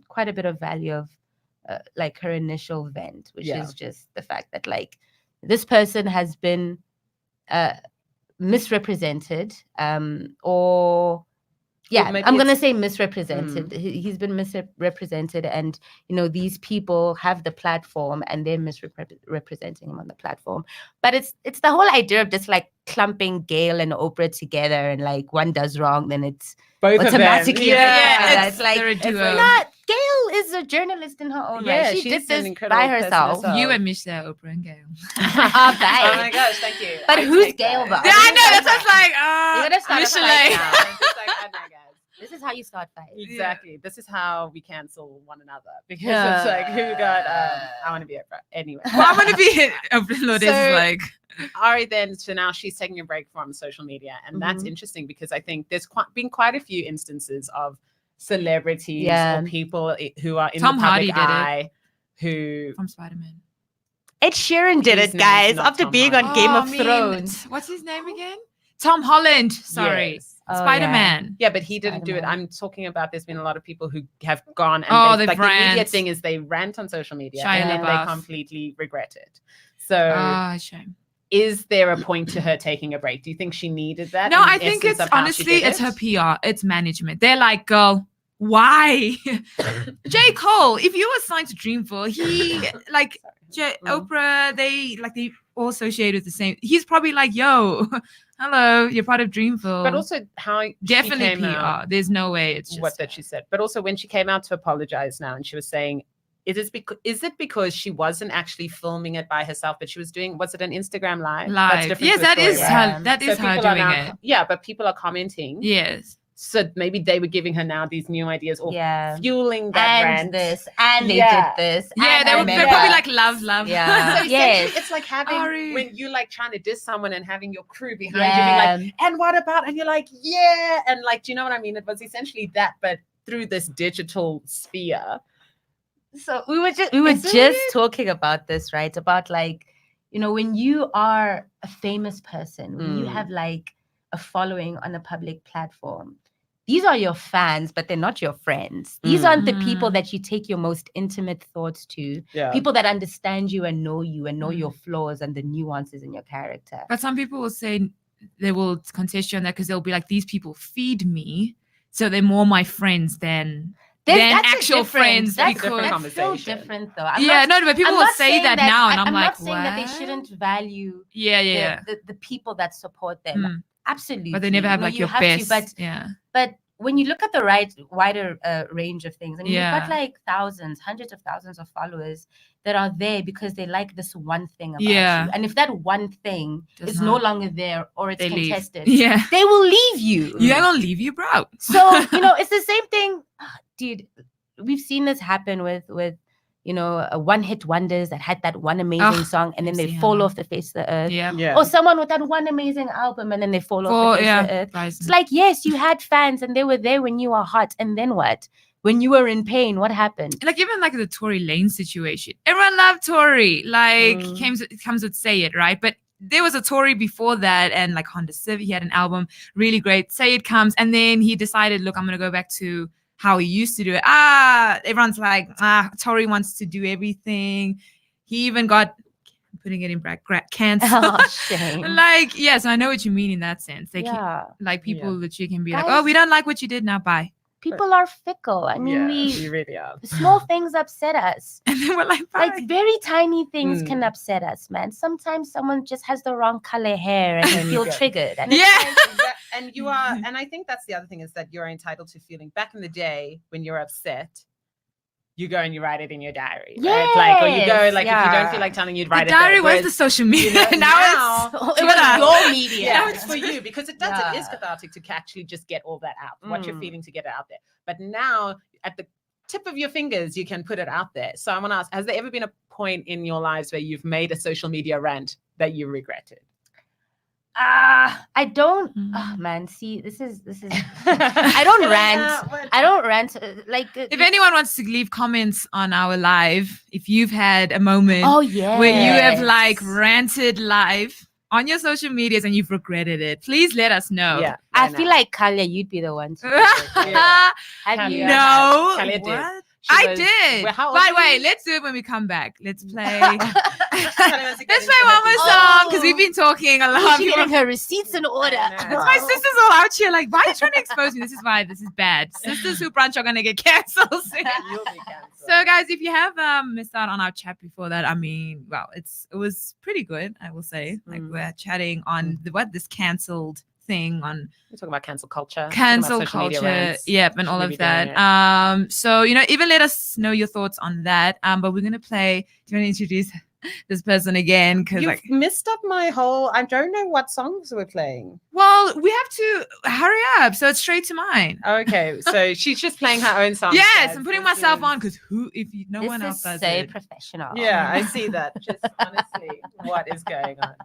quite a bit of value of like her initial vent, which is just the fact that like this person has been misrepresented or I'm gonna say misrepresented. He's been misrepresented, and these people have the platform and they're misrepresenting him on the platform. But it's the whole idea of just like clumping Gayle and Oprah together, and like one does wrong, then it's both automatically of them. it's like they're a it's duo. not. Gayle is a journalist in her own right. She did she's an this incredible by person herself. herself. You and Michel'le, Oprah, and Gayle. Oh Oh my gosh, thank you. But I who's take Gayle, that. though? Yeah, I know. That's what's like. You're gonna start a fight Michel'le. now. I'm just like, I know, guys. This is how you start fights. Exactly. This is how we cancel one another, because it's like, who got I want to be Oprah anyway. Well, I'm gonna be Oprah. Lourdes So- is like. Ari then, so now she's taking a break from social media, and that's interesting because I think there's been quite a few instances of celebrities or people who are in Tom the Hardy public did it. eye who From Spider-Man. Ed Sheeran did His it, name is guys, not after Tom being Hardy. on Game of I mean, Thrones. What's his name again? Tom Holland. Sorry. Yes. Oh, Spider-Man. Yeah, but he didn't do it. Spider-Man. I'm talking about there's been a lot of people who have gone and Oh, they've, they've like the immediate rant. thing is they rant on social media Shia and then LaBeouf. they completely regret it. So Ah, shame. is there a point to her taking a break? Do you think she needed that? No, in I think essence it's of how she honestly, did it's her it? PR, it's management. They're like, girl, why? J. Cole, if you were signed to Dreamville, he like Oprah, they all associated with the same. He's probably like, yo, hello, you're part of Dreamville. But also how she definitely came PR. out, There's no way it's just what that she said. But also when she came out to apologize now and she was saying, is it because she wasn't actually filming it by herself, but she was doing, was it an Instagram live? That's live. different Yes, to a that is story, right? her. That So is her people are doing now, it. yeah, but people are commenting. Yes. So maybe they were giving her now these new ideas or Yeah. fueling that And rant. this, and they Yeah. did this. Yeah, and they I were they're remember- probably like love. Yeah. So Yes. essentially, it's like having Ari. when you like trying to diss someone and having your crew behind you Yeah. being like, and what about? And you're like, yeah, and like, do you know what I mean? It was essentially that, but through this digital sphere. So we were just talking about this, right? About like, you know, when you are a famous person, when you have like a following on a public platform, these are your fans, but they're not your friends. These aren't the people that you take your most intimate thoughts to. Yeah. People that understand you and know your flaws and the nuances in your character. But some people will say they will contest you on that because they'll be like, these people feed me, so they're more my friends than That's a actual different- friends. That's, because that's so conversation. different, though. I'm yeah, not, no, but people I'm will not say saying that now, and I'm not like, saying that they what? shouldn't value Yeah. the people that support them. Mm. Absolutely. But they never have No, like you your have best. to, yeah. but when you look at the wider range of things, I mean, you've got like thousands, hundreds of thousands of followers that are there because they like this one thing about Yeah. you. And if that one thing Does is not- no longer there or it's They leave. contested, Yeah. they will leave you. Yeah, I'm gonna leave you, bro. So, you know, it's the same thing, dude. We've seen this happen with you know, one-hit wonders that had that one amazing song and then they see fall how- off the face of the earth. Yeah. Yeah. Or someone with that one amazing album and then they fall off the face of the earth. It's like, yes, you had fans and they were there when you were hot. And then what? When you were in pain, what happened? like even like the Tory Lane situation. Everyone loved Tory. Like comes with Say It, right? But there was a Tory before that, and like Honda Civic, he had an album, really great. Say It comes, and then he decided, look, I'm gonna go back to how he used to do it. Everyone's like, Tory wants to do everything. He even got, putting it in bracket, canceled. Oh, shame. Like, yes, I know what you mean in that sense. They Yeah. like people literally can be Guys, like, oh, we don't like what you did, now bye. People are fickle. I mean, you really are. small things upset us. And then we're like, bye. Like very tiny things can upset us, man. Sometimes someone just has the wrong color hair and you feel triggered. And it's Yeah. And you are, and I think that's the other thing is that you're entitled to feeling. Back in the day when you're upset, you go and you write it in your diary, right? Like, or you go, like, if you don't feel like telling, you'd write The it diary there. was the Whereas, social media. you know, now it's it was your media. now it's for you because it does. It is Yeah. cathartic to actually just get all that out, what you're feeling, to get it out there. But now at the tip of your fingers, you can put it out there. So I want to ask, has there ever been a point in your lives where you've made a social media rant that you regretted? I don't. Oh man, see, this is. I don't rant. I don't rant. Like, if anyone wants to leave comments on our live, if you've had a moment oh yeah, where you have like ranted live on your social medias and you've regretted it, please let us know. Yeah, I feel like Calya, you'd be the one to. Yeah. Have you? No, Calya did. what? She I was- did. Well, how old By the were way, you? let's do it when we come back. Let's play. Let's Let's play one more song because we've been talking a lot. She's getting her receipts in order. My sisters all out here like, why are you trying to expose me? This is why this is bad. Sisters who brunch are gonna get canceled soon. You'll be cancelled. So guys, if you have missed out on our chat before that, I mean, well, it was pretty good, I will say. Like we're chatting on this cancelled thing on We're talking about cancel culture. cancel talking about social media culture, rants. yep, and Should all we of be doing that. So even let us know your thoughts on that. But we're gonna play. Do you want to introduce this person again? Because You've missed up my whole. I don't know what songs we're playing. well, we have to hurry up, so it's straight to mine. Okay, so she's just playing her own song. Yes, I'm putting myself on because no one else This is does so it. professional. Yeah, I see that. Just honestly, what is going on?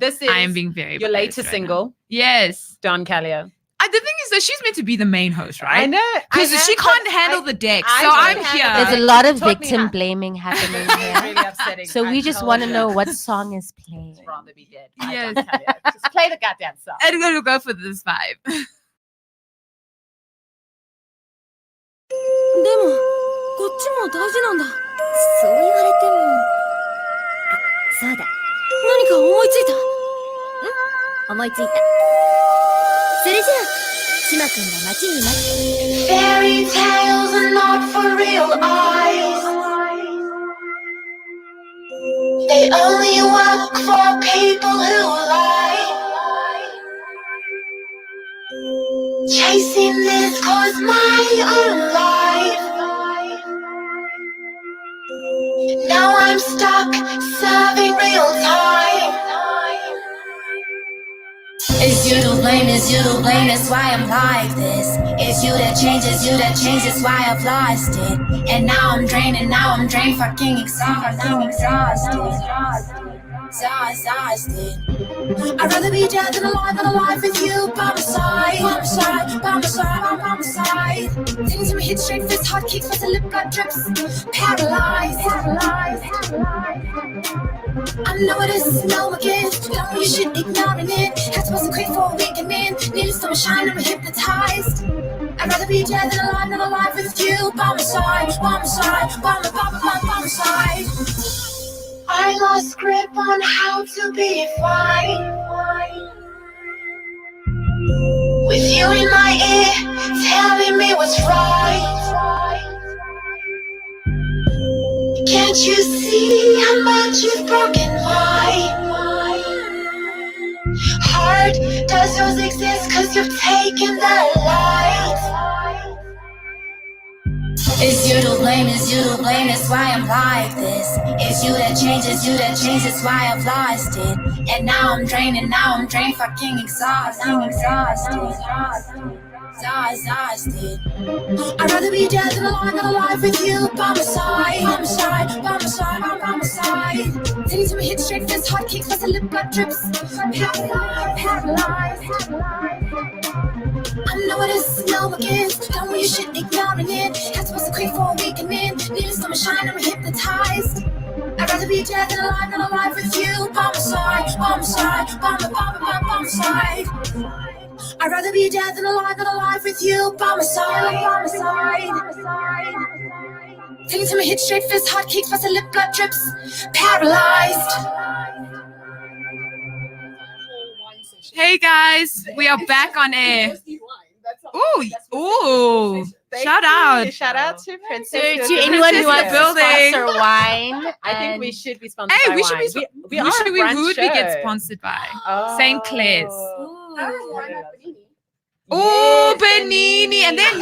This is I am being very your biased latest right single, now. Yes. Don Calya. The thing is that she's meant to be the main host, right? I know, Because I she am, can't but handle I- the deck. I So don't I'm handle here. the There's a lot of Taught me victim how- blaming happening It's here. really upsetting. So we I just told want to you. know what song is playing. I'd rather be dead. I Yes. Don Calya. Just play the goddamn song. I'm going to go for this vibe. でもこっちも大事なんだ。そう言われても。そうだ。何か思いついた？思いついた。それじゃあ島君が待ちに待って。 Fairy tales are not for real eyes. They only work for people who lie. Chasing this was my own life. Now I'm stuck serving real time. It's you to blame, it's you to blame, that's why I'm like this. It's you that changes, why I've lost it. And now I'm drained, fucking exhausted. I'd rather be dead than alive with you by my side. By my side. Things in my head, straight fist, hot kicks, but the lip blood drips. Paralyzed. I know it is no again. Don't you should ignoring it. Had to bust a quick for a week and then needed some shine, I'm hypnotized. I'd rather be dead than alive with you by my side. By my side. I lost grip on how to be fine. With you in my ear, telling me what's right. Can't you see how much you've broken my heart? Does yours exist? 'Cause you've taken the light. It's you to blame, that's why I'm like this. It's you that changes, why I've lost it. And now I'm drained, fucking exhausted. I'd rather be dead than alive with you by my side. By my side. Things in my head, straight fist, hot kicks, but the lip blood drips. Paralyzed. I know it is no again. Don't want your shit ignoring it. Had to bust a quick for a week and then needed some shine, I'm hypnotized. I'd rather be dead than alive with you by my side. By my side. I'd rather be dead than alive with you by my side. Things in my head, straight fist, hot kicks, but the lip blood drips. Paralyzed. Hey guys, we are back on air. Ooh! Shout out! Shout out to Princess. So to anyone who wants to Building. sponsor wine, I think we should be sponsored Hey, by we should wine. be. We are a we brunch would be get show. sponsored by Oh. St. Clair's. Yeah. Oh, Benini, and then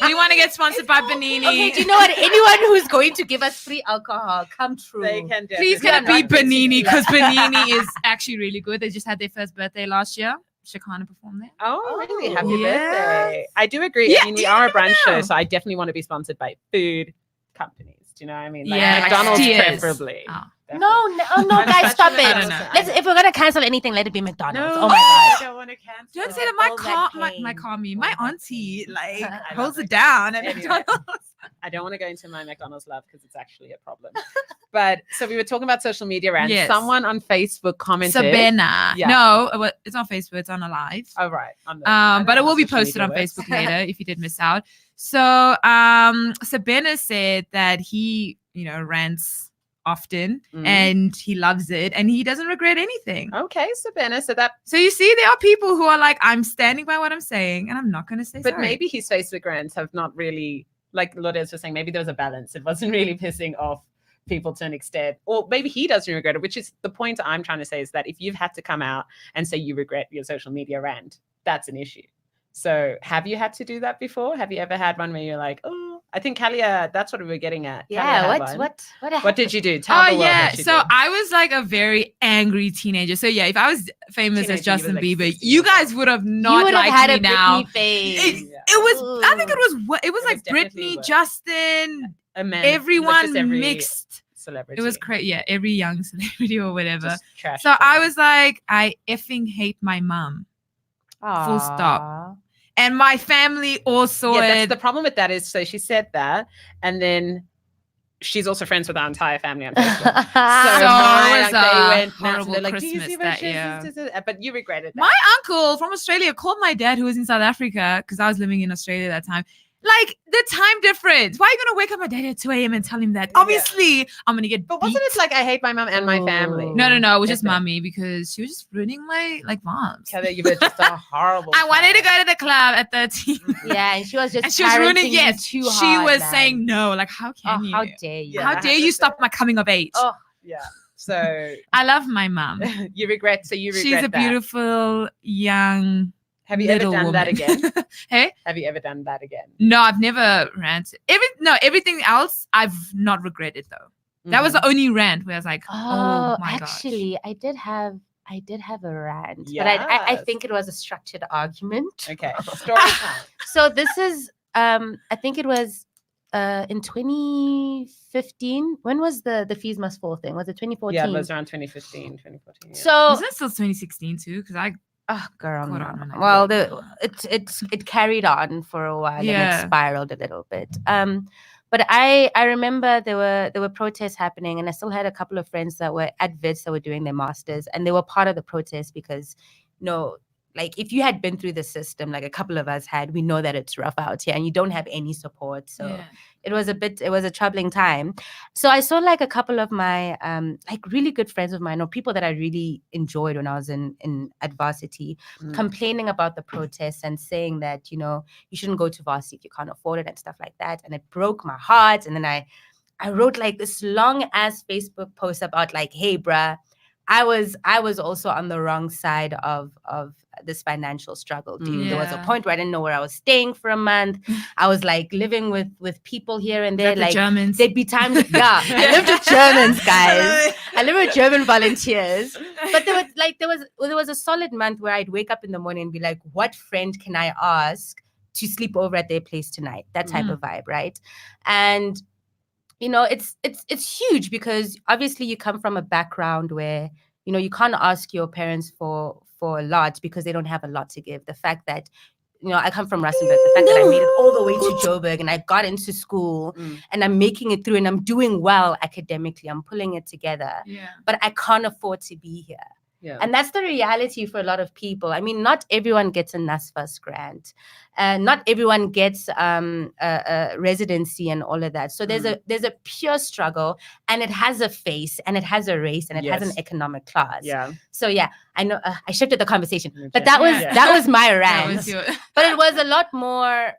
you want to get sponsored by Benini? okay, do you know what? Anyone who's going to give us free alcohol, come true. They can Please definitely gonna be not mixing Benini it because up. Benini is actually really good. They just had their first birthday last year. Shakana performed there. Oh, really? Happy Yes. birthday. I do agree. Yeah, I mean, we are a brunch yeah. show, so I definitely want to be sponsored by food companies. Do you know what I mean? Like Yeah, like McDonald's Steers. preferably. Oh. No, I'm guys, such stop an it. I don't know. Let's, if we're gonna cancel anything, let it be McDonald's. No, Oh my I god. don't want to cancel. Don't say that my auntie like I holds love it down at Anyway. McDonald's. I don't want to go into my McDonald's love because it's actually a problem. But so we were talking about social media rants. Yes. Someone on Facebook commented. Sabina. Yeah. No, it's on Facebook. It's on a live. Oh, right. On the- I don't But know it will how be social posted media on works. Facebook later if you did miss out. So Sabina said that he, rants often and he loves it and he doesn't regret anything. Okay, Sabina. So you see, there are people who are like, I'm standing by what I'm saying and I'm not going to say But sorry. maybe his Facebook rants have not really, like Lourdes was saying, maybe there was a balance. It wasn't really pissing off people to an extent. Or maybe he doesn't regret it, which is the point I'm trying to say is that if you've had to come out and say you regret your social media rant, that's an issue. So have you had to do that before? Have you ever had one where you're like, oh, I think Calya, that's what we were getting at. Calya Yeah, had what one. happened? What did you do? Tell the world yeah. what you So did. I was like a very angry teenager. So yeah, if I was famous Teenager, as you Justin were, like, Bieber, 16 you years guys old. would have You not would have liked had me a now. Britney phase. It was. I think it was. It was It was like definitely Britney, worse. Justin, A man, everyone just every mixed. celebrity. It was crazy. Yeah, every young celebrity or whatever. Just trash So each I other. was like, I effing hate my mom. Full stop. Aw. And my family all saw yeah, that's it. the problem with that is so she said that, and then she's also friends with our entire family on Facebook. So So my, was they a went nuts, and horrible they're like, "Do you Christmas see what that she is? year." This is-" But you regretted that. My uncle from Australia called my dad, who was in South Africa, because I was living in Australia at that time. Like the time difference. Why are you gonna wake up my dad at 2 a.m. and tell him that? Obviously, I'm gonna get. But wasn't beat. it like I hate my mom and my family? No. It was just Yes, mommy because she was just ruining my vibes. Kelly, you were just a horrible. I wanted to child. go to the club at 13. Yeah, and she was just And she was ruining. parenting you Yes, too she hard, was man. saying no. Like, how can you? How dare you? Yeah. How dare you stop my coming of age? Oh, Yeah. So I love my mom. you regret. So you regret She's a that. beautiful young. Have you ever little done that woman. again? Hey? Have you ever done that again? No, I've never ranted. Everything else I've not regretted though. That was the only rant where I was like, oh my actually, I did have a rant, but I Yes. think it was a structured argument. Okay. Story time. So this is I think it was in 2015. When was the fees must fall thing? Was it 2014? Yeah, it was around 2015, 2014. Yeah. So was it still 2016 too? Because I oh girl, Hold no. on, no, no. Well, it carried on for a while and Yeah. it spiraled a little bit. But I remember there were protests happening, and I still had a couple of friends that were at Wits that were doing their masters, and they were part of the protest because, like if you had been through the system, like a couple of us had, we know that it's rough out here, and you don't have any support. So Yeah. it was a troubling time. So I saw like a couple of my like really good friends of mine or people that I really enjoyed when I was in at varsity complaining about the protests and saying that, you shouldn't go to varsity if you can't afford it and stuff like that. And it broke my heart. And then I wrote like this long ass Facebook post about like, hey, bruh, I was also on the wrong side of this financial struggle, dude. There was a Yeah. point where I didn't know where I was staying for a month. I was like living with people here and there. the Like Germans. there'd be times, yeah, I lived with Germans, guys. I lived with German volunteers. But there was a solid month where I'd wake up in the morning and be like, what friend can I ask to sleep over at their place tonight? That type of vibe, right? And it's huge because obviously you come from a background where, you can't ask your parents for a lot because they don't have a lot to give. The fact that, I come from Rustenburg, the fact that I made it all the way to Joburg and I got into school and I'm making it through and I'm doing well academically, I'm pulling it together, Yeah. but I can't afford to be here. Yeah. And that's the reality for a lot of people. I mean, not everyone gets a NSFAS grant. Not everyone gets a residency and all of that. So there's a pure struggle, and it has a face, and it has a race, and it has an economic class. Yeah. So yeah, I know I shifted the conversation, Okay. but that was Yeah. that was my That rant. was your- But it was a lot more.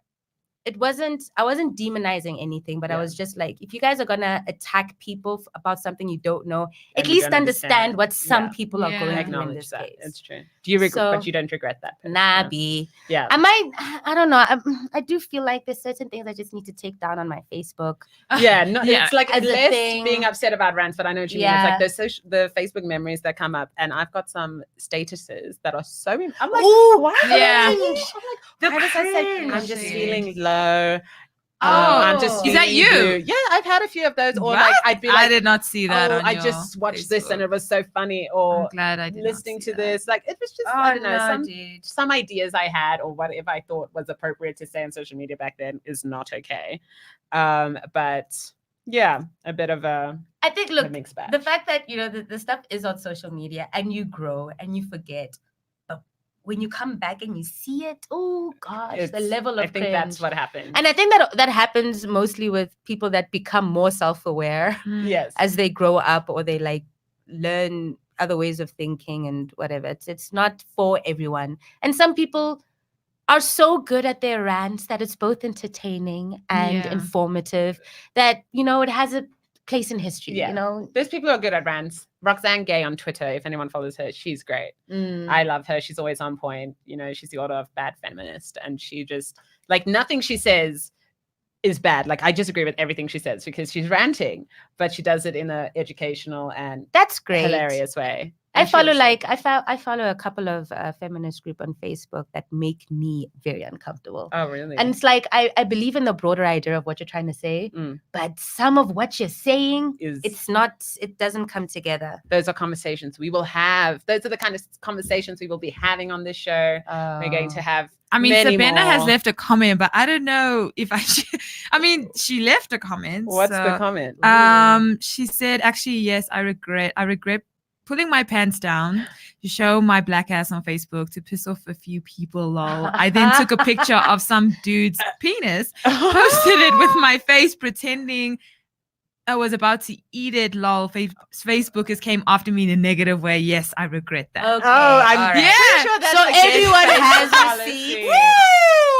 I wasn't demonizing anything, but I Yeah. was just like, if you guys are gonna attack people about something you don't know, And at you least don't understand understand. what some Yeah. people are Yeah. going through in Acknowledge this that. case. It's true. Do you regret? So- But you don't regret that. Person, Nah, yeah. B. Yeah. I don't know. I do feel like there's certain things I just need to take down on my Facebook. Yeah, no, Yeah. it's like As a less thing. being upset about rants, but I know what you Yeah. mean. It's like the Facebook memories that come up, and I've got some statuses that are so. I'm like, Ooh, why? Yeah. I'm like, The why does that say, I'm just cringe. feeling low. Oh, I'm just is that feeling you? blue. Yeah, I've had a few of those. Or What? like I'd be like, I did not see that. oh, on I your just watched this and Facebook. it was so funny. I'm Or glad I did not listening see to that. this, like it was just Oh, I don't know no, dude. some ideas I had or whatever I thought was appropriate to say on social media back then is not okay. But yeah, a bit of a I think, look, mixed bag. the fact that, the stuff is on social media and you grow and you forget. But when you come back and you see it, oh gosh, the It's- level of I think that's cringe. what happened. And I think that happens mostly with people that become more self-aware yes, as they grow up or they like learn other ways of thinking and whatever. It's not for everyone. And some people are so good at their rants that it's both entertaining and Yeah. informative that, it has a place in history, Yeah. There's people who are good at rants. Roxanne Gay on Twitter, if anyone follows her, she's great. I love her. She's always on point. She's the author of Bad Feminist, and she just like nothing she says is bad. Like I disagree with everything she says because she's ranting, but she does it in an educational and That's great. hilarious way. I And she follow also- I follow a couple of feminist group on Facebook that make me very uncomfortable. Oh really? And it's like I believe in the broader idea of what you're trying to say, but some of what you're saying, it doesn't come together. Those are conversations we will have. Those are the kind of conversations we will be having on this show. We're going to have. I mean, many Sabina has more. left a comment, but I don't know if I should. I mean, she left a comment. What's so, the comment? She said, actually, yes, I regret pulling my pants down to show my black ass on Facebook to piss off a few people, lol. I then took a picture of some dude's penis, posted it with my face pretending I was about to eat it, lol. Facebookers came after me in a negative way. Yes, I regret that. Okay. I'm all right. pretty sure that's So against everyone Facebook has policy. receipts.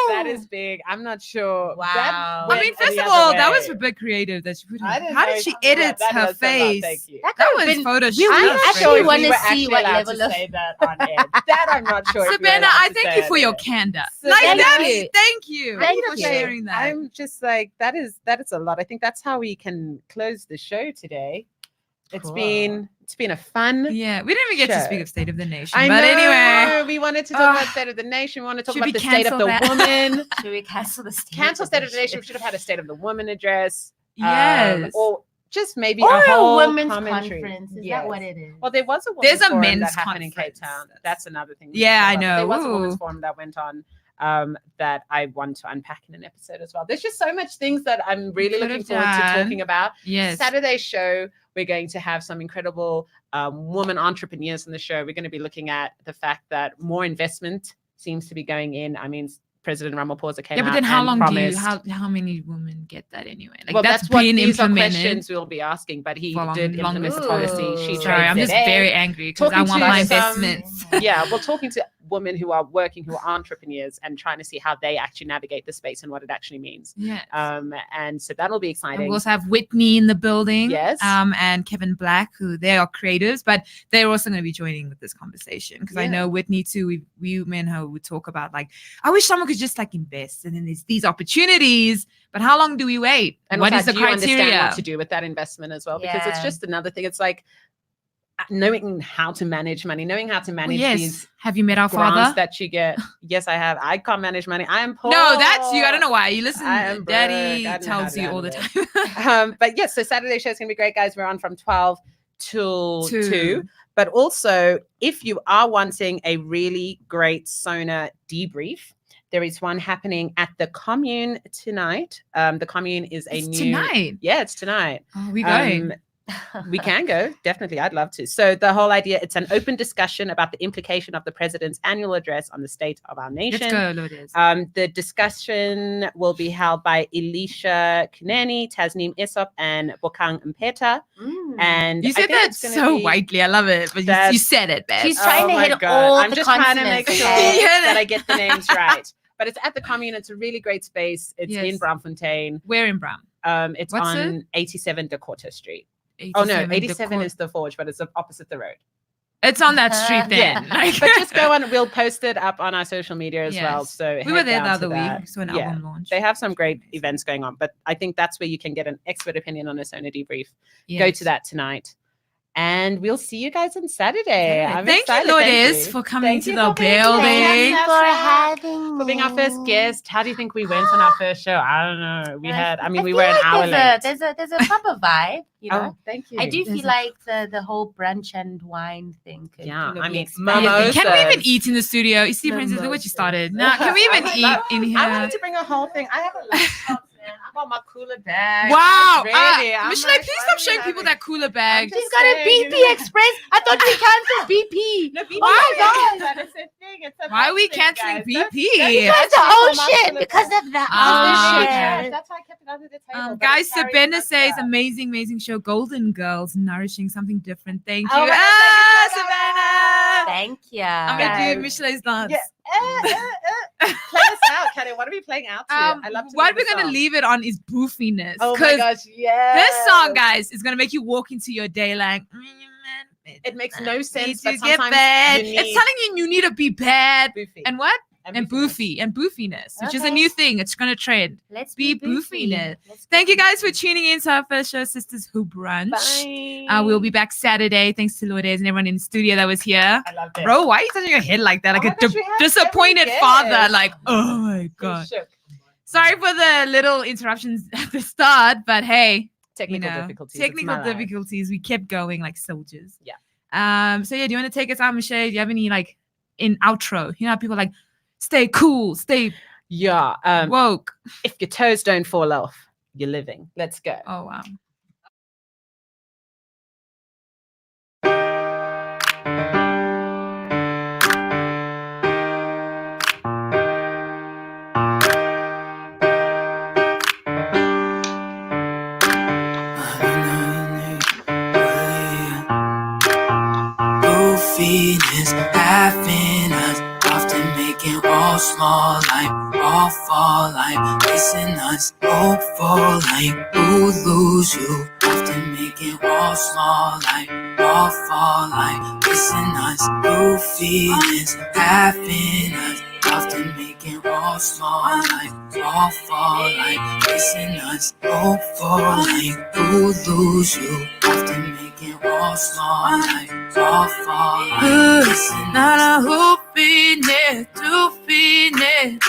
That is big. I'm not sure. Wow. That I mean, went first the of other all, that way. was a bit creative that she put in. I didn't How know did she yeah, edit that her was a lot. face? Thank you. That That could was have been. Photoshop. We I'm not actually sure if wanna we were see actually what allowed level to of- say that on air. That I'm not sure. if we were Savannah, allowed I to thank say you on for your air. candor. Savannah, Like that thank is, you. thank you. Thank for you. sharing that. I'm just like that is a lot. I think that's how we can close the show today. It's Cool. been a fun. Yeah, we didn't even get to Show. speak of State of the Nation. I but know. anyway, We wanted to talk about State of the Nation. We want to talk Should about we the state of cancel the that? woman. Should we cancel the Cancel State of the Nation. We should have had a State of the Woman address. yes. Or just maybe Or a whole women's commentary. conference? Is Yes. that what it is? Well, there was a women's There's a forum men's that happened in Cape conference. Town. That's another thing. we Yeah, should talk I about. There know. was a women's Ooh. forum that went on that I want to unpack in an episode as well. There's just so much things that I'm really Could looking have forward to done. talking about. Yes. Saturday's show, we're going to have some incredible woman entrepreneurs in the show. We're going to be looking at the fact that more investment seems to be going in. I mean, President Ramaphosa came Yeah, out but then how and long promised, how many women get that anyway? Like well, that's what been these are implemented. questions we'll be asking, but he for long- did long- implement the Ooh. policy. She Sorry, I'm trades just it very in. angry because I Talking want to my some- investments. Yeah, well, talking to women who are working, who are entrepreneurs, and trying to see how they actually navigate the space and what it actually means. Yes. And so that'll be And exciting. we also have Whitney in the building. Yes. And Kevin Black, who they are creatives, but they're also going to be joining with this conversation because I Yeah. know Whitney too. We men who would talk about like, I wish someone could just like invest, and then there's these opportunities, but how long do we wait? And What also, is the do you understand criteria? what to do with that investment as well? Because it's Yeah. just another thing. It's like knowing how to manage money, knowing how to Well, manage yes. these Have you met our grants father? that you get. Yes, I have. I can't manage money. I am poor. No, that's you. I don't know why. You listen. I am Daddy broke. I don't know how tells to you all the handle time. But yes, so Saturday show is going to be great, guys. We're on from 12 till 2. Two. But also, if you are wanting a really great SONA debrief, there is one happening at the Commune tonight. The Commune is a It's new. tonight. Yeah, it's tonight. Oh, we going. We can go. Definitely. I'd love to. So the whole idea, it's an open discussion about the implication of the president's annual address on the state of our nation. Let's go, Lourdes. The discussion will be held by Elisha Kineni, Tasneem Isop, and Bokang Mpeta. Mm. And You I said think that it's gonna so be- whitely. I love it. But you That's- said it, man. She's trying to my hit God. all I'm the just trying to make consonants, sure okay? Yeah. that I get the names right. But it's at the Commune. It's a really great space. It's in Yes. Braamfontein. We're in Bram. It's What's on 87 Dakota Street. Oh no, 87 is the Forge, but it's opposite the road. It's on that street then. Yeah. But just go on. We'll post it up on our social media as well. Yes. So We were head there the down other to that. week. So an Yeah. album launch. They have some great events going on, but I think that's where you can get an expert opinion on a SONA debrief. Go Yes. to that tonight. And we'll see you guys on Saturday. Yeah. I'm Thank excited. you, Thank Lourdes, you. for coming Thank to you the for being here. building. Thank you Yes, for ma'am. having For being our first me. guest. How do you think we went on our first show? I don't know. We I we feel were an like hour late. there's a proper vibe, you know. Oh, thank you. I do There's feel like the whole brunch and wine thing could, Yeah, I be mean, expanded. mimosas. Can we even eat in the studio? You see, Princess, look what you Mimosas. started. Now, can we even I eat love- in here? I wanted to bring a whole thing. I have a laptop, man. I got my cooler bag. Wow. I'm ready. I'm Michel'le, like, please what stop do you showing have people it? that cooler bag. just She's got a saying, BP you know. Express. I thought we canceled BP. No, BP. Oh my God. That is a thing. It's a Why are we thing, canceling guys. BP? Because the actually old so much shit. cooler Because bag. of the Ah, old okay. shit. That's why I kept it under the table. but Guys, it carries Sabina much says stuff. amazing show. Golden Girls, nourishing something different. Thank you. Oh my God, Ah, thank you so much. Savannah. Thank you. I'm gonna do Michel'le's dance. Yeah. Play us out, Kenny. What are we playing out to? I love to what know we're the gonna song. leave it on is goofiness. Oh my Because gosh, yeah. this song, guys, is gonna make you walk into your day like. It makes no sense, Need but to get sometimes bad. you It's need telling you need to be bad boofy. and what and goofiness. boofy and boofiness, which is a Okay. new thing. It's gonna trend. Let's Be be boofy. boofiness. Let's Thank be you guys for boofy. tuning in to our first show, Sisters Who Brunch. Bye. We'll be back Saturday. Thanks to Lourdes and everyone in the studio that was here. I loved it. Bro, why are you touching your head like that? Like Oh a my gosh, we have disappointed every father. guest. Like, oh my He god. shook. Sorry for the little interruptions at the start, but hey, Technical you know, difficulties. It's technical my life. difficulties. We kept going like soldiers. Yeah. So yeah, do you want to take us out, Michel'le? Do you have any like in outro? You know, how people like stay cool, stay Yeah. woke. If your toes don't fall off, you're living. Let's go. Oh wow. goofiness, laughing us, often making all small like all fall like missing us, hopeful like who lose you, often making all small like all fall like missing us, goofiness, laughing us, often making all small like all fall like missing us, hopeful like who lose you, often making all small like all fall like missing us. Not a hoopiness, doopiness.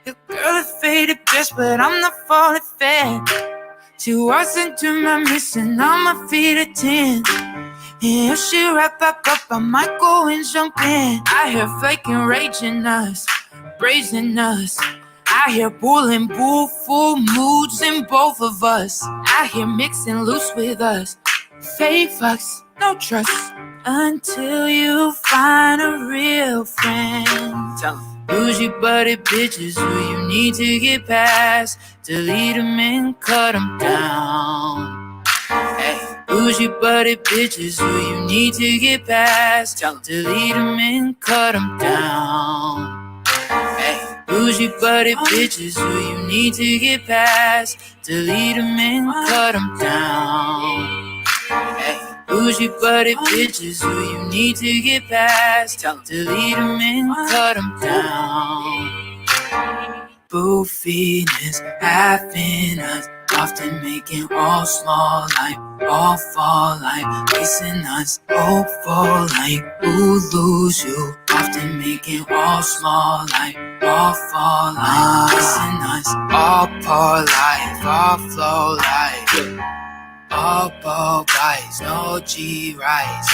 Your girl is faded best, but I'm not falling fan. She walks into my mission on my feet at 10. And if she wrap up, I might go and jump in. I hear flaking raging us, brazen us. I hear bull and bull, full moods in both of us. I hear mixing loose with us. Fake fucks, no trust, until you find a real friend. Tell 'em. Bougie butted bitches who you need to get past. Delete them and cut them down. Hey, bougie butted bitches who you need to get past. Delete them and cut them down. Hey, bougie butted bitches who you need to get past. Delete them and cut them down. Hey, bougie butted bitches who you need to get past. Delete them and cut them down. Goofiness, laughing us, often making all small like all fall like missing us, hopeful like who lose you, often making all small like all fall like missing us, all pour life, all flow like all ball guys, no G rise.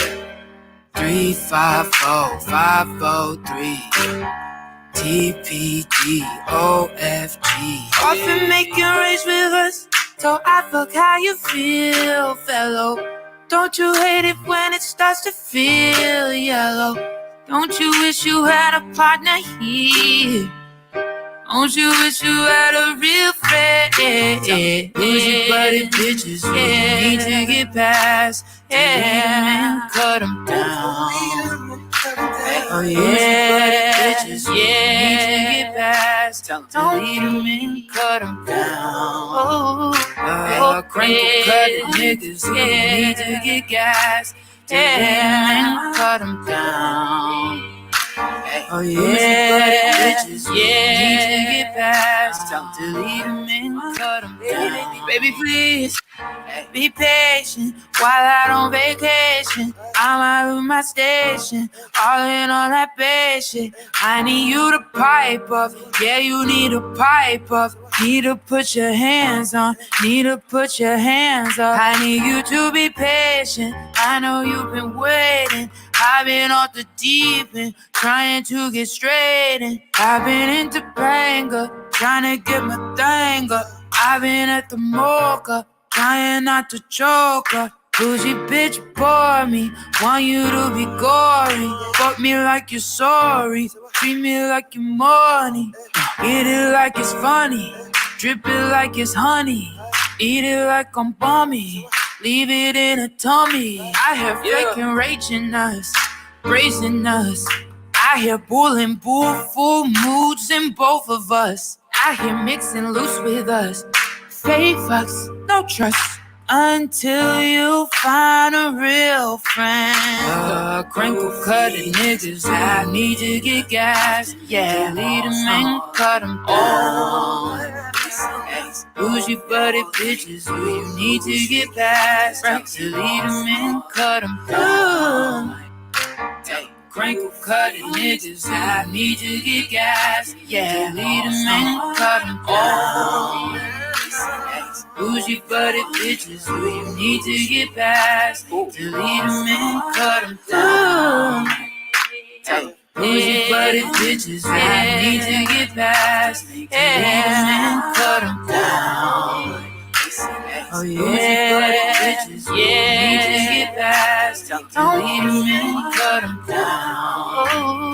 354 503 TPG OFG. Often making race with us, so I fuck how you feel, fellow. Don't you hate it when it starts to feel yellow? Don't you wish you had a partner here? Don't you wish you had a real friend? Bougie butted bitches who need to get past. Yeah, cut them down. Oh yeah, bitches who need to get past. Delete them and cut them down. Crinkle cut niggas who need to get gas. Delete them and cut them down. Oh yeah, bitches, need to get past. Delete them and cut them down. Baby, please, be patient while out on vacation. I'm out of my station, all in on that bad shit. I need you to pipe up, yeah, you need to pipe up. Need to put your hands on, need to put your hands up. I need you to be patient, I know you've been waiting. I've been off the deep end, trying to get straight in. I've been into banger, trying to get my thing up. I've been at the mocha, trying not to choke her. Bougie bitch bore me, want you to be gory. Fuck me like you're sorry, treat me like you're money. Eat it like it's funny, drip it like it's honey. Eat it like I'm bummy, leave it in a tummy. I hear flaking raging us, brazen us. I hear bull and bull, full moods in both of us. I hear mixing loose with us. Fake fucks, no trust, until you find a real friend. Crinkle cutting niggas, I need to get gas. Yeah, lead them and cut them down. Bougie butted bitches who you need to get past. Delete them and cut them down. Crinkle cutting niggas, I need to get gas. Yeah, lead them and cut them down. Bougie butted bitches who you need to get past. Delete them and cut them down. Bougie butted bitches who you need to get past. Delete them and cut them down. Oh yeah, bitches, need to get past. Delete them and cut them down.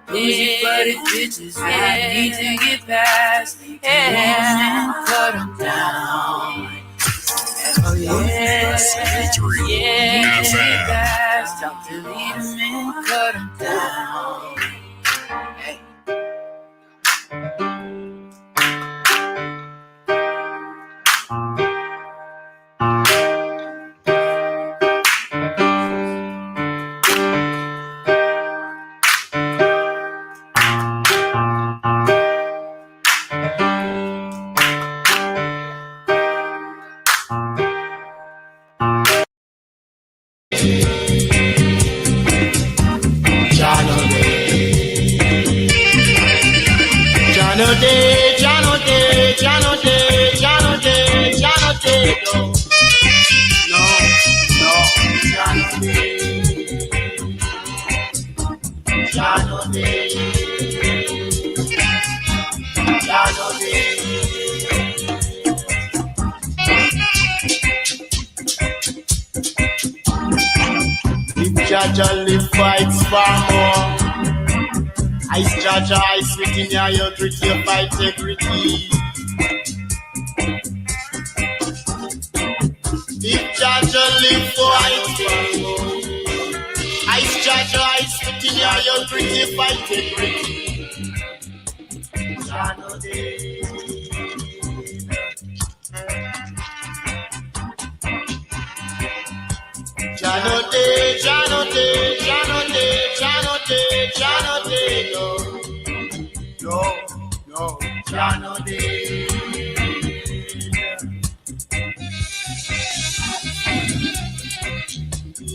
Bougie butted bitches, need to get past. Delete them and cut them down. Oh yeah, FM. Talk to lead men, cut 'em down. Hey. Jaja live fights for more. Ice Jaja, ice within your gritty of integrity. If Jaja live fights for more. Ice Jaja, ice within your gritty of integrity. Jano day. Jano day, Jano day, Jano day, Jano day, Jano day, no, Jano day.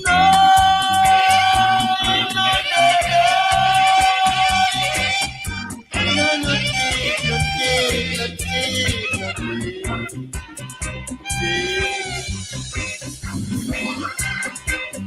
No,